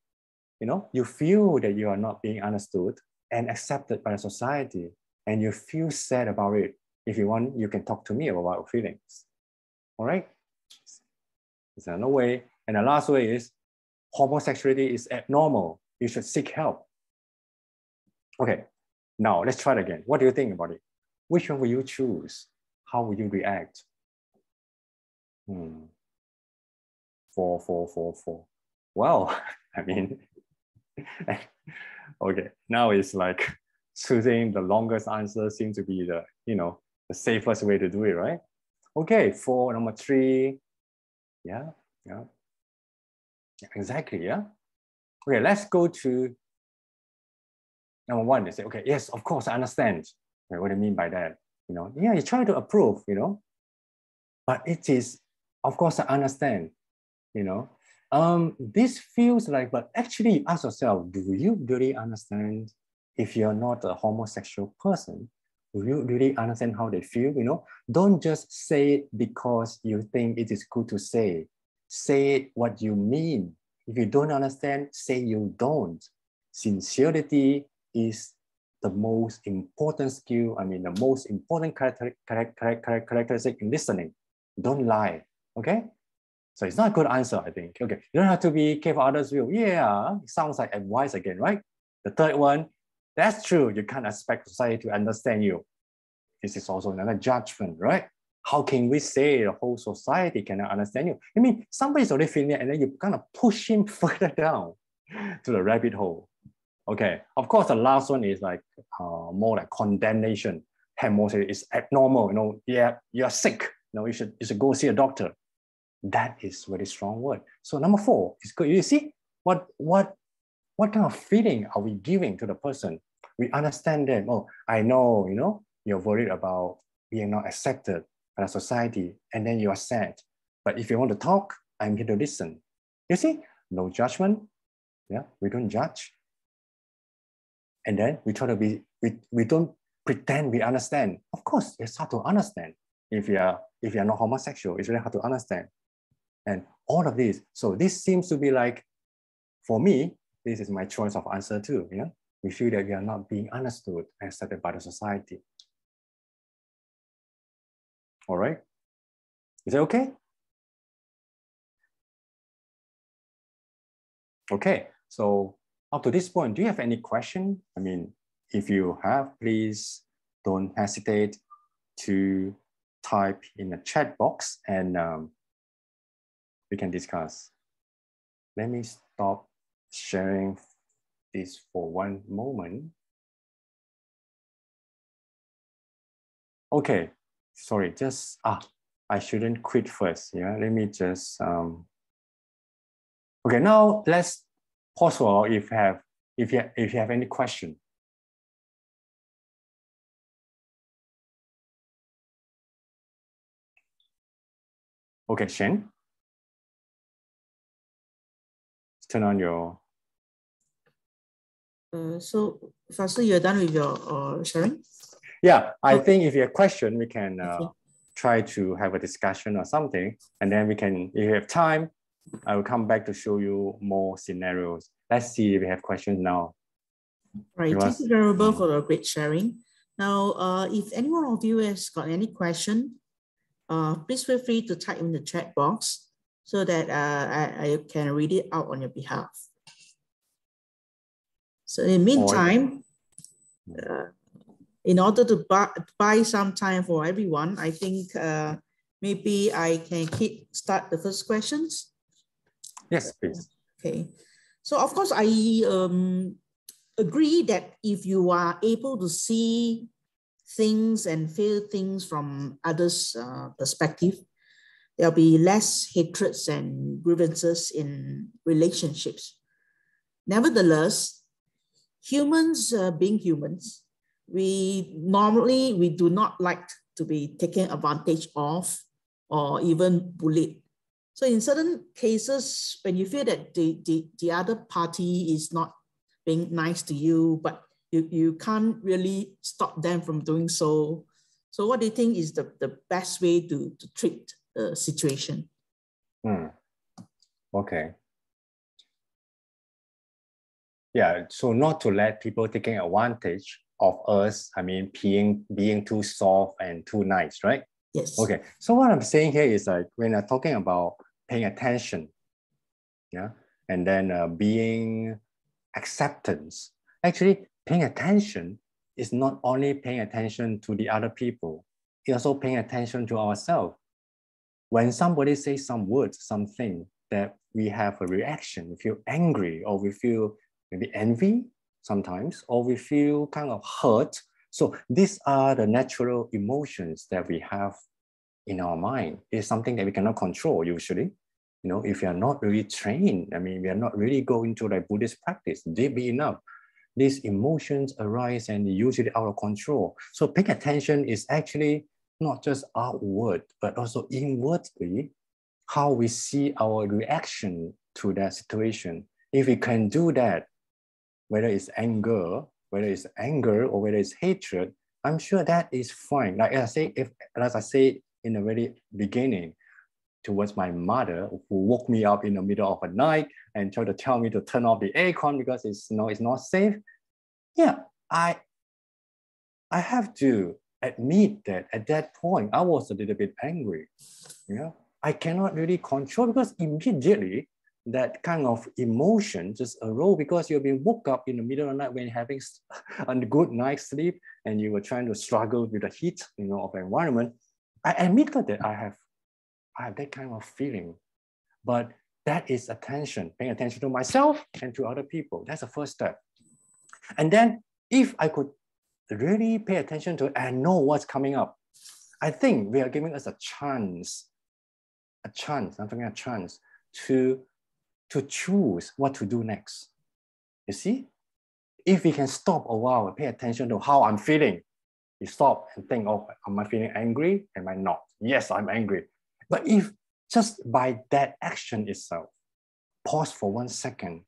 you know, you feel that you are not being understood and accepted by the society, and you feel sad about it. If you want, you can talk to me about your feelings. All right? It's another way. And the last way is, homosexuality is abnormal. You should seek help. Okay, now let's try it again. What do you think about it? Which one will you choose? How will you react? Four. Well, I mean, okay, now it's like choosing the longest answer seems to be the, you know, the safest way to do it, right? Okay, for number 3, yeah, exactly, yeah. Okay, let's go to number 1. They say, okay, yes, of course, I understand. Okay, what do you mean by that? You know, yeah, you try to approve, you know, but it is, of course, I understand, you know. This feels like, but actually ask yourself, do you really understand? If you're not a homosexual person, do you really understand how they feel? You know, don't just say it because you think it is good to say. Say what you mean. If you don't understand, say you don't. Sincerity is the most important skill. I mean, the most important characteristic in listening. Don't lie. Okay. So it's not a good answer, I think. Okay, you don't have to be care for others' view. Yeah, it sounds like advice again, right? The third one, that's true. You can't expect society to understand you. This is also another judgment, right? How can we say the whole society cannot understand you? I mean, somebody's already feeling it, and then you kind of push him further down to the rabbit hole. Okay, of course, the last one is like more like condemnation. Homosexuality is abnormal. You know, yeah, you're sick. You know, you should go see a doctor. That is a very strong word. So number 4 is good. You see what kind of feeling are we giving to the person? We understand them. Oh, I know, you know, you're worried about being not accepted by the society, and then you are sad. But if you want to talk, I'm here to listen. You see, no judgment. Yeah, we don't judge. And then we try to be, we don't pretend we understand. Of course, it's hard to understand. If you're not homosexual, it's really hard to understand. And all of this. So this seems to be like, for me, this is my choice of answer too. You know, we feel that we are not being understood and accepted by the society. All right. Is that okay? Okay. So up to this point, do you have any question? I mean, if you have, please don't hesitate to type in the chat box, and we can discuss. Let me stop sharing this for one moment. Okay, sorry, just, I shouldn't quit first. Yeah, let me just, okay, now let's pause for if you have any question. Okay, Shen, turn on your.
So, Faster, you're done with your sharing?
Yeah, I think if you have a question, we can try to have a discussion or something, and then we can, if you have time, I will come back to show you more scenarios. Let's see if we have questions now.
Right, thank you, Venerable, for the great sharing. Now, if any one of you has got any question, please feel free to type in the chat box so that I can read it out on your behalf. So in the meantime, in order to buy some time for everyone, I think maybe I can start the first questions.
Yes, please.
Okay. So of course, I agree that if you are able to see things and feel things from others' perspective, there'll be less hatreds and grievances in relationships. Nevertheless, humans being humans, we do not like to be taken advantage of or even bullied. So in certain cases, when you feel that the other party is not being nice to you, but you can't really stop them from doing so. So what do you think is the best way to treat the situation?
Okay. Yeah, so not to let people taking advantage of us, I mean, being too soft and too nice, right?
Yes.
Okay, so what I'm saying here is like, when I'm talking about paying attention, yeah, and then being acceptance, actually paying attention is not only paying attention to the other people, it's also paying attention to ourselves. When somebody says some words, something that we have a reaction, we feel angry, or we feel maybe envy sometimes, or we feel kind of hurt. So these are the natural emotions that we have in our mind. It's something that we cannot control usually. You know, if you are not really trained, I mean, we are not really going to like Buddhist practice deeply enough, these emotions arise and usually out of control. So paying attention is actually not just outward, but also inwardly, how we see our reaction to that situation. If we can do that, whether it's anger, or whether it's hatred, I'm sure that is fine. Like I say, as I say in the very beginning, towards my mother, who woke me up in the middle of the night and tried to tell me to turn off the aircon because it's not safe. Yeah, I have to admit that at that point I was a little bit angry. You know, I cannot really control, because immediately that kind of emotion just arose, because you've been woke up in the middle of the night when you're having a good night's sleep and you were trying to struggle with the heat, you know, of the environment. I admit that I have that kind of feeling, but that is attention, paying attention to myself and to other people. That's the first step. And then if I could really pay attention to it and know what's coming up, I think we are giving us a chance to choose what to do next. You see, if we can stop a while and pay attention to how I'm feeling, you stop and think, oh, am I feeling angry? Am I not? Yes, I'm angry. But if just by that action itself, pause for 1 second,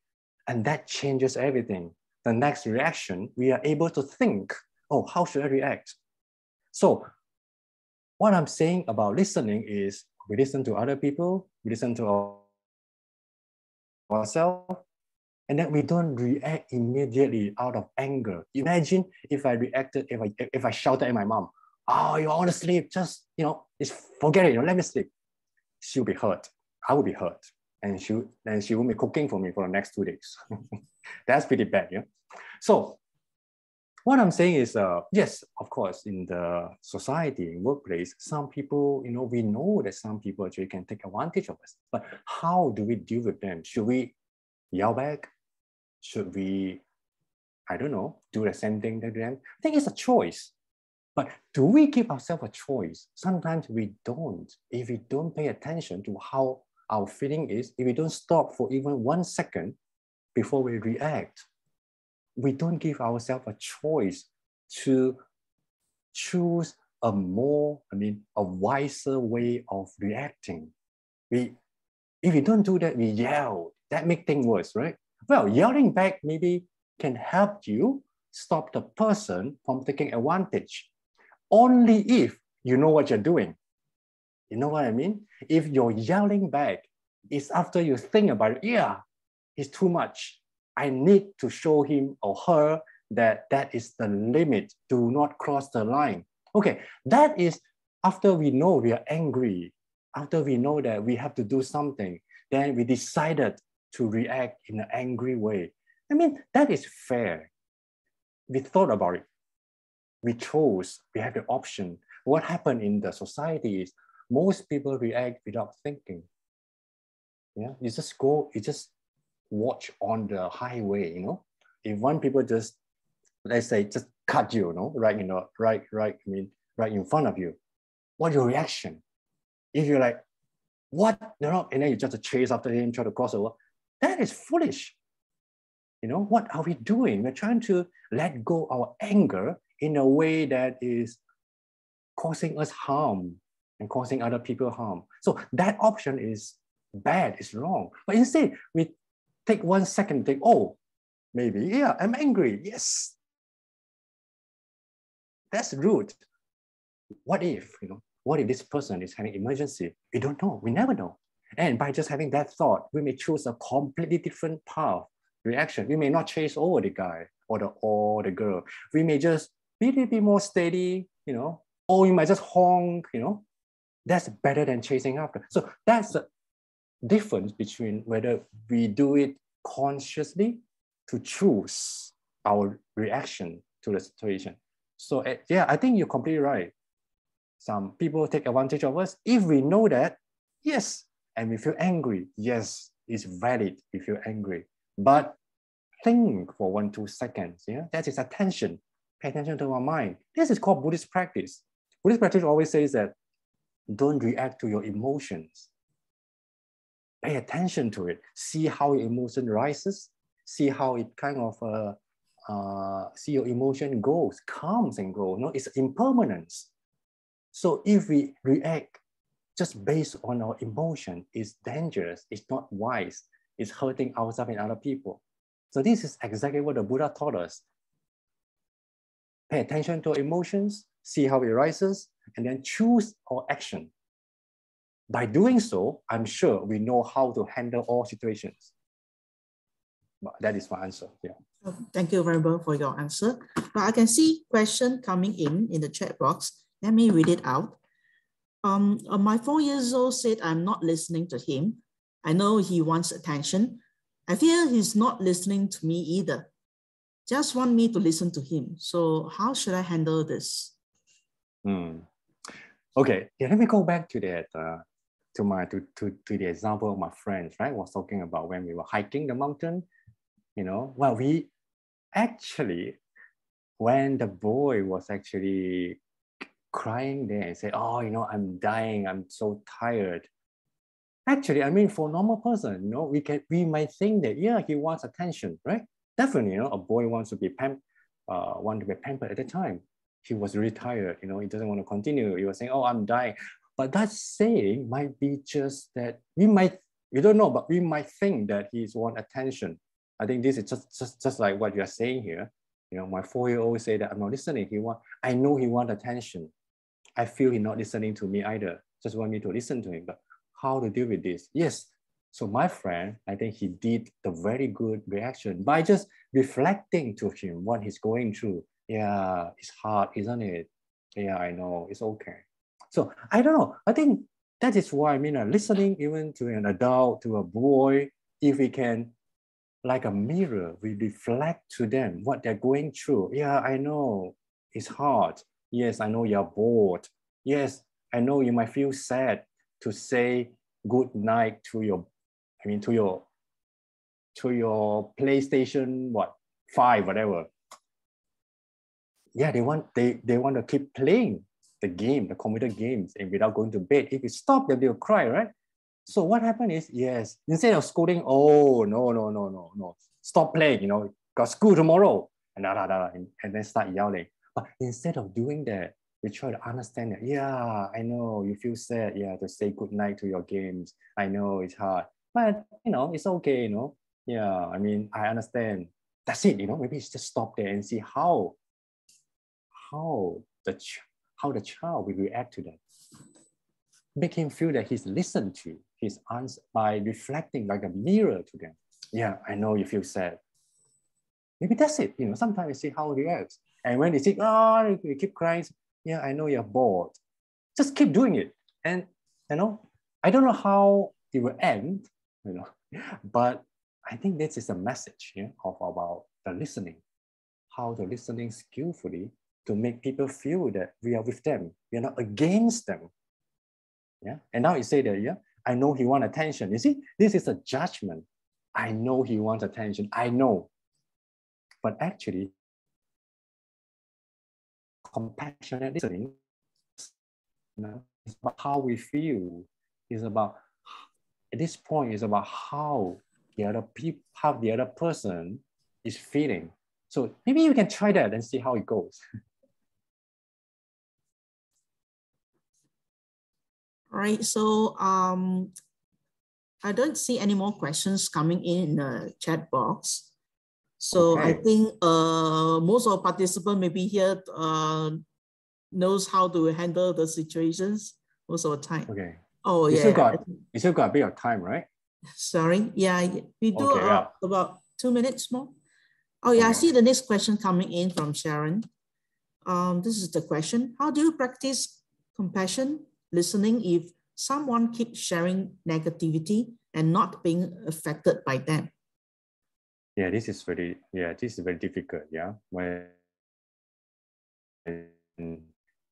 and that changes everything. The next reaction, we are able to think, oh, how should I react? So what I'm saying about listening is, we listen to other people, we listen to ourselves, and then we don't react immediately out of anger. Imagine if I reacted, if I shouted at my mom, oh, you want to sleep, just, you know, just forget it, you know, let me sleep. She'll be hurt. I will be hurt. And she will be cooking for me for the next 2 days. That's pretty bad, yeah? So what I'm saying is, yes, of course, in the society, in workplace, some people, you know, we know that some people actually can take advantage of us. But how do we deal with them? Should we yell back? Should we, I don't know, do the same thing to them? I think it's a choice. But do we give ourselves a choice? Sometimes we don't. If we don't pay attention to how our feeling is, if we don't stop for even 1 second before we react, we don't give ourselves a choice to choose a wiser way of reacting. If we don't do that, we yell. That makes things worse, right? Well, yelling back maybe can help you stop the person from taking advantage, only if you know what you're doing. You know what I mean? If you're yelling back, it's after you think about it, yeah, it's too much. I need to show him or her that that is the limit. Do not cross the line. Okay, that is after we know we are angry, after we know that we have to do something, then we decided to react in an angry way. I mean, that is fair. We thought about it. We chose, we have the option. What happened in the society is most people react without thinking. Yeah, you just go, you just watch on the highway, you know. If one people just, let's say, just cut you, you know, right in front of you, what's your reaction? If you're like, what? You know, and then you just chase after him, try to cross over, that is foolish. You know, what are we doing? We're trying to let go our anger in a way that is causing us harm and causing other people harm. So that option is bad, it's wrong. But instead, we take 1 second, think, oh, maybe, yeah, I'm angry. Yes. That's rude. What if, you know, what if this person is having emergency? We don't know. We never know. And by just having that thought, we may choose a completely different path, reaction. We may not chase over the guy or the girl. We may just be a little bit more steady, you know, or you might just honk, you know. That's better than chasing after. So that's the difference between whether we do it consciously to choose our reaction to the situation. So yeah, I think you're completely right. Some people take advantage of us. If we know that, yes, and we feel angry, yes, it's valid, we feel angry. But think for 1-2 seconds, yeah, that is attention. Pay attention to our mind. This is called Buddhist practice. Buddhist practice always says that don't react to your emotions. Pay attention to it. See how your emotion rises. See how it kind of, see your emotion goes, comes and goes. No, it's impermanence. So if we react just based on our emotion, it's dangerous, it's not wise, it's hurting ourselves and other people. So this is exactly what the Buddha taught us. Pay attention to our emotions, see how it rises, and then choose our action. By doing so, I'm sure we know how to handle all situations. But that is my answer, yeah.
Thank you very much for your answer. But I can see question coming in the chat box. Let me read it out. My 4-year-old said, I'm not listening to him. I know he wants attention. I fear he's not listening to me either. Just want me to listen to him. So how should I handle this?
Okay, yeah, let me go back to that, to the example of my friends, right? Was talking about when we were hiking the mountain, you know, well, we actually, when the boy was actually crying there and say, oh, you know, I'm dying, I'm so tired. Actually, I mean, for a normal person, you know, we might think that, yeah, he wants attention, right? Definitely, you know, a boy wants to be pampered at the time. He was really tired, you know, he doesn't want to continue. He was saying, oh, I'm dying. But that saying might be just that we don't know, but we might think that he's want attention. I think this is just like what you're saying here. You know, my 4-year-old say that I'm not listening. I know he wants attention. I feel he's not listening to me either. Just want me to listen to him. But how to deal with this? Yes. So my friend, I think he did the very good reaction by just reflecting to him what he's going through. Yeah, it's hard, isn't it? Yeah, I know, it's okay. So I don't know. I think that is why, I mean, listening even to an adult, to a boy, if we can, like a mirror, we reflect to them what they're going through. Yeah, I know, it's hard. Yes, I know you're bored. Yes, I know you might feel sad to say good night to your PlayStation 5, whatever. Yeah, they want to keep playing the game, the computer games, and without going to bed. If you stop them, they'll cry, right? So what happened is, yes, instead of scolding, oh, no, stop playing, you know, got school tomorrow, and then start yelling. But instead of doing that, we try to understand that, yeah, I know you feel sad, yeah, to say good night to your games. I know it's hard, but, you know, it's okay, you know. Yeah, I mean, I understand. That's it, you know, maybe it's just stop there and see how the child will react to that. Make him feel that he's listened to, his answer by reflecting like a mirror to them. Yeah, I know you feel sad. Maybe that's it. You know, sometimes we see how he reacts. And when they say, oh, you keep crying, yeah, I know you're bored. just keep doing it. And, you know, I don't know how it will end, you know, but I think this is a message, yeah, of about the listening, how to listening skillfully to make people feel that we are with them. We are not against them. Yeah. And now you say that, yeah, I know he wants attention. You see, this is a judgment. I know he wants attention. I know. But actually, compassionate listening, you know, it's about how we feel. It's about, at this point, it's about how the other person is feeling. So maybe you can try that and see how it goes.
All right, so I don't see any more questions coming in the chat box. So
Okay.
I think most of participants maybe here knows how to handle the situations most of the time.
Okay.
Oh,
you
yeah.
Still got a bit of time, right?
Sorry. Yeah, we do
Okay, yeah.
about 2 minutes more. Oh, yeah,
Okay.
I see the next question coming in from Sharon. This is the question. How do you practice compassion, listening if someone keeps sharing negativity and not being affected by them?
Yeah, this is very difficult. Yeah, when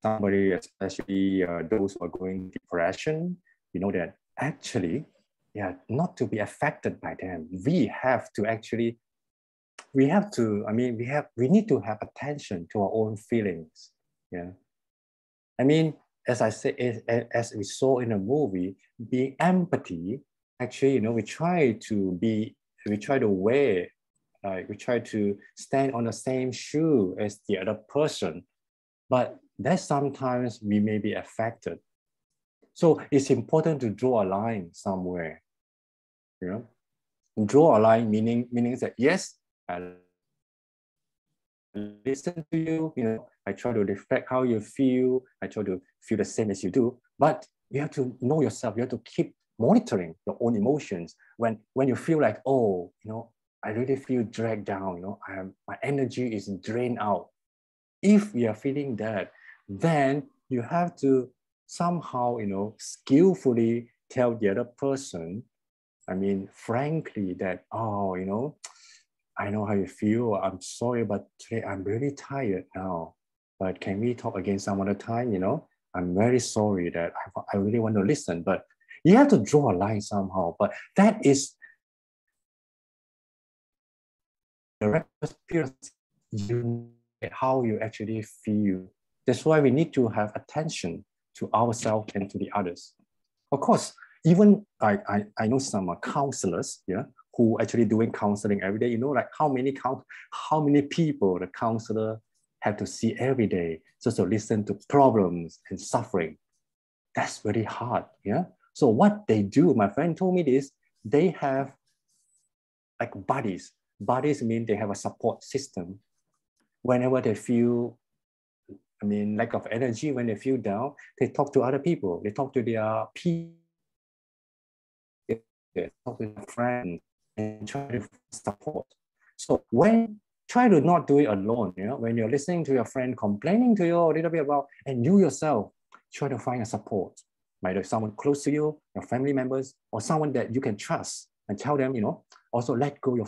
somebody, especially those who are going depression, you know that actually, yeah, not to be affected by them. We need to have attention to our own feelings. Yeah, I mean, as I say, as we saw in a movie, being empathy. Actually, you know, we try to stand on the same shoe as the other person, but that sometimes we may be affected. So it's important to draw a line somewhere, you know, draw a line meaning that, yes, I listen to you, you know, I try to reflect how you feel, I try to feel the same as you do, but you have to know yourself, you have to keep monitoring your own emotions. When you feel like, oh, you know, I really feel dragged down, you know, my energy is drained out. If you are feeling that, then you have to somehow, you know, skillfully tell the other person, I mean, frankly, that, oh, you know, I know how you feel. I'm sorry, but today I'm really tired now. But can we talk again some other time? You know, I'm very sorry that I really want to listen, but you have to draw a line somehow. But that is the experience, you how you actually feel. That's why we need to have attention to ourselves and to the others. Of course, even I know some counselors, yeah, who actually doing counseling every day. You know, like how many people the counselor have to see every day just to listen to problems and suffering. That's very hard, yeah. So what they do, my friend told me this, they have like buddies. Buddies mean they have a support system. Whenever they feel, I mean, lack of energy, when they feel down, they talk to other people. They talk to their peers, they talk to their friends, and try to support. So when try to not do it alone, you know, when you're listening to your friend complaining to you a little bit about, and you yourself try to find a support, either someone close to you, your family members, or someone that you can trust, and tell them, you know, also let go your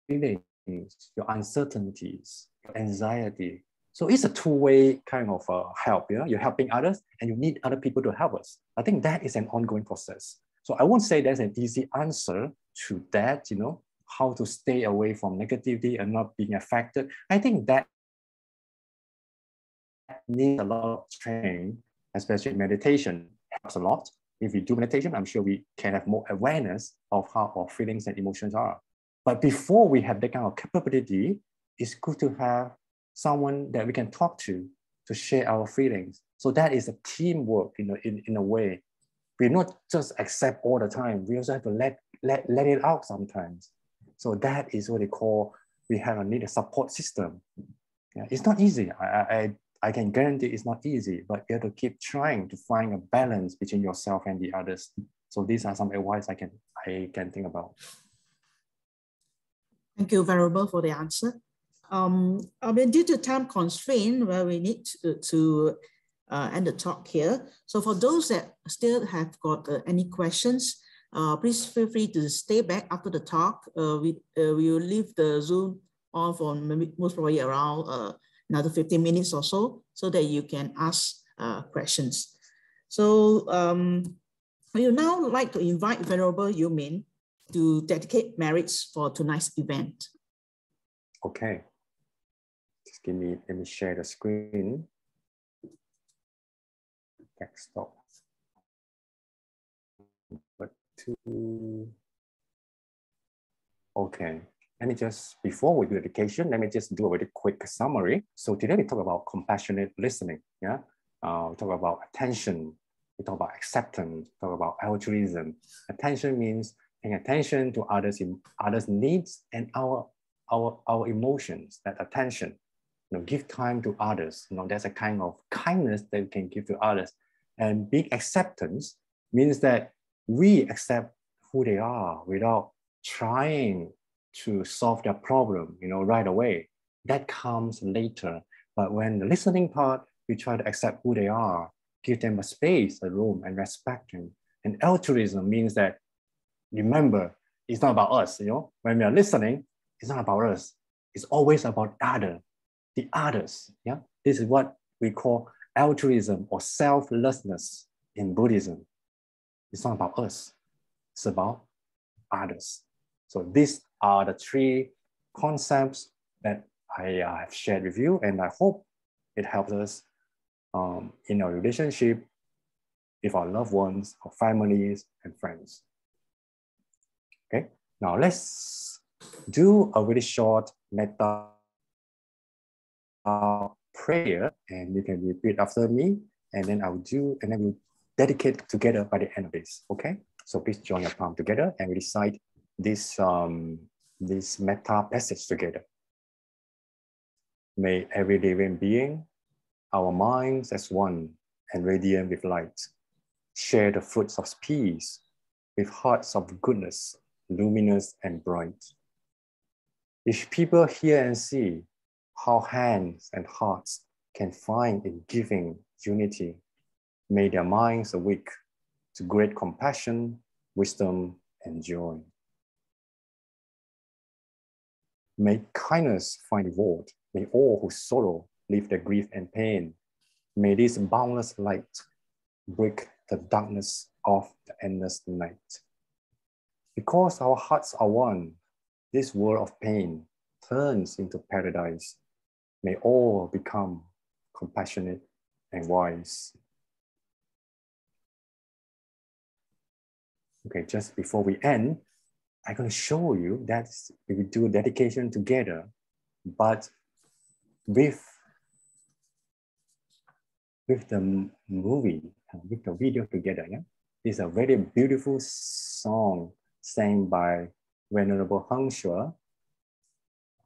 feelings, your uncertainties, your anxiety. So it's a two-way kind of help. You know, you're helping others, and you need other people to help us. I think that is an ongoing process. So I won't say there's an easy answer to that. You know, how to stay away from negativity and not being affected. I think that needs a lot of training, especially meditation helps a lot. If we do meditation, I'm sure we can have more awareness of how our feelings and emotions are. But before we have that kind of capability, it's good to have someone that we can talk to share our feelings. So that is a teamwork, you know, in a way. We not just accept all the time. We also have to let it out sometimes. So that is what they call, we need a support system. Yeah, it's not easy. I can guarantee it's not easy, but you have to keep trying to find a balance between yourself and the others. So these are some advice I can think about.
Thank you, Venerable, for the answer. I mean, due to time constraint, where we need to end the talk here. So for those that still have got any questions, please feel free to stay back after the talk. We will leave the Zoom on for maybe most probably around another 15 minutes or so that you can ask questions. So we would now like to invite Venerable You Min to dedicate merits for tonight's event.
Okay. Just let me share the screen. Desktop. Okay. Let me just, before we do dedication, let me just do a very quick summary. So today we talk about compassionate listening. Yeah. We talk about attention. We talk about acceptance. We talk about altruism. Attention means paying attention to others' needs and our emotions. That attention, give time to others. There's a kind of kindness that we can give to others. And big acceptance means that we accept who they are without trying to solve their problem, right away. That comes later. But when the listening part, we try to accept who they are, give them a space, a room, and respect them. And altruism means that, remember, it's not about us, When we are listening, it's not about us. It's always about the others, yeah? This is what we call altruism or selflessness in Buddhism. It's not about us. It's about others. So these are the three concepts that I have shared with you, and I hope it helps us in our relationship with our loved ones, our families, and friends. Okay, now let's do a really short metta prayer, and you can repeat after me, and then we'll dedicate together by the end of this. Okay, so please join your palm together and we recite this metta passage together. May every living being, our minds as one and radiant with light, share the fruits of peace with hearts of goodness, luminous and bright. If people hear and see how hands and hearts can find in giving unity, may their minds awake to great compassion, wisdom, and joy. May kindness find reward. May all who sorrow leave their grief and pain. May this boundless light break the darkness of the endless night. Because our hearts are one, this world of pain turns into paradise. May all become compassionate and wise. Okay, just before we end, I'm going to show you that we will do dedication together, but with the movie, with the video together. Yeah, it's a very beautiful song sang by Venerable Heng Shui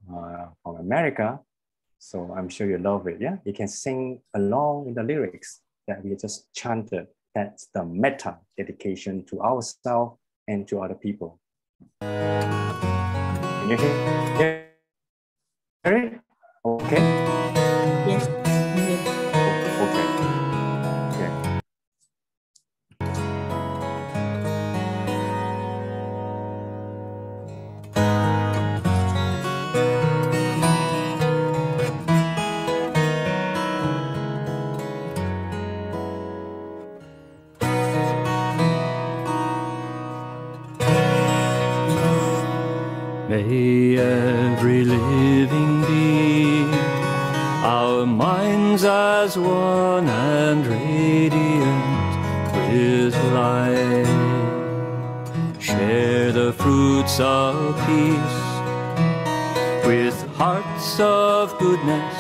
from America. So I'm sure you love it. Yeah, you can sing along with the lyrics that we just chanted. That's the metta dedication to ourselves and to other people. Can you hear it? Okay.
Yes.
Okay.
May every living being, our minds as one and radiant with light, share the fruits of peace with hearts of goodness,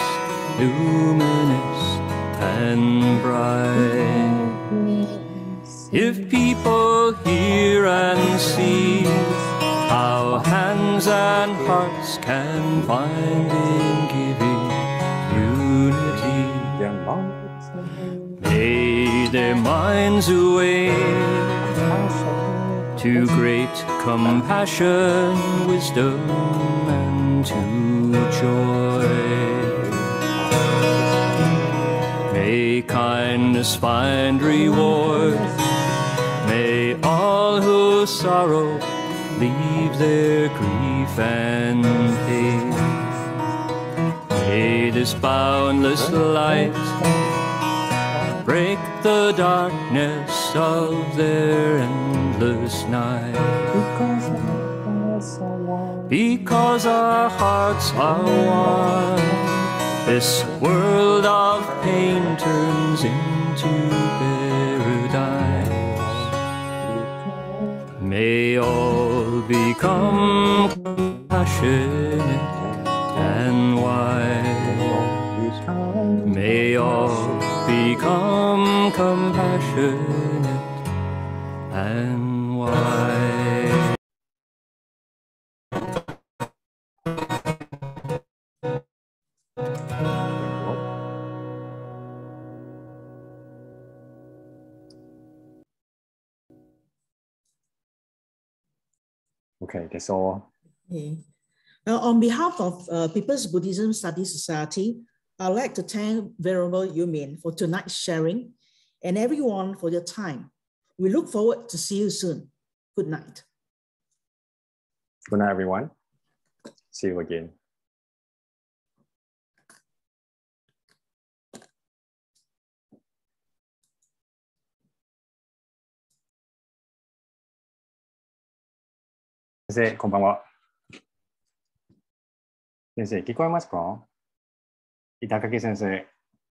luminous and bright. If people hear and see how hands and hearts can find in giving unity, may their minds awake to great compassion, wisdom, and to joy. May kind happiness find reward. May all who sorrow leave their grief and pain. May this boundless light break the darkness of their endless night. Because our hearts are one, this world of pain turns into paradise. May all become compassionate and wise. May all become compassionate and wise.
Okay, that's all.
Okay. Now, on behalf of People's Buddhism Studies Society, I'd like to thank Venerable You Min for tonight's sharing and everyone for your time. We look forward to see you soon. Good night.
Good night, everyone. See you again. Sensei, こんばんは。先生、聞こえますか？板垣先生。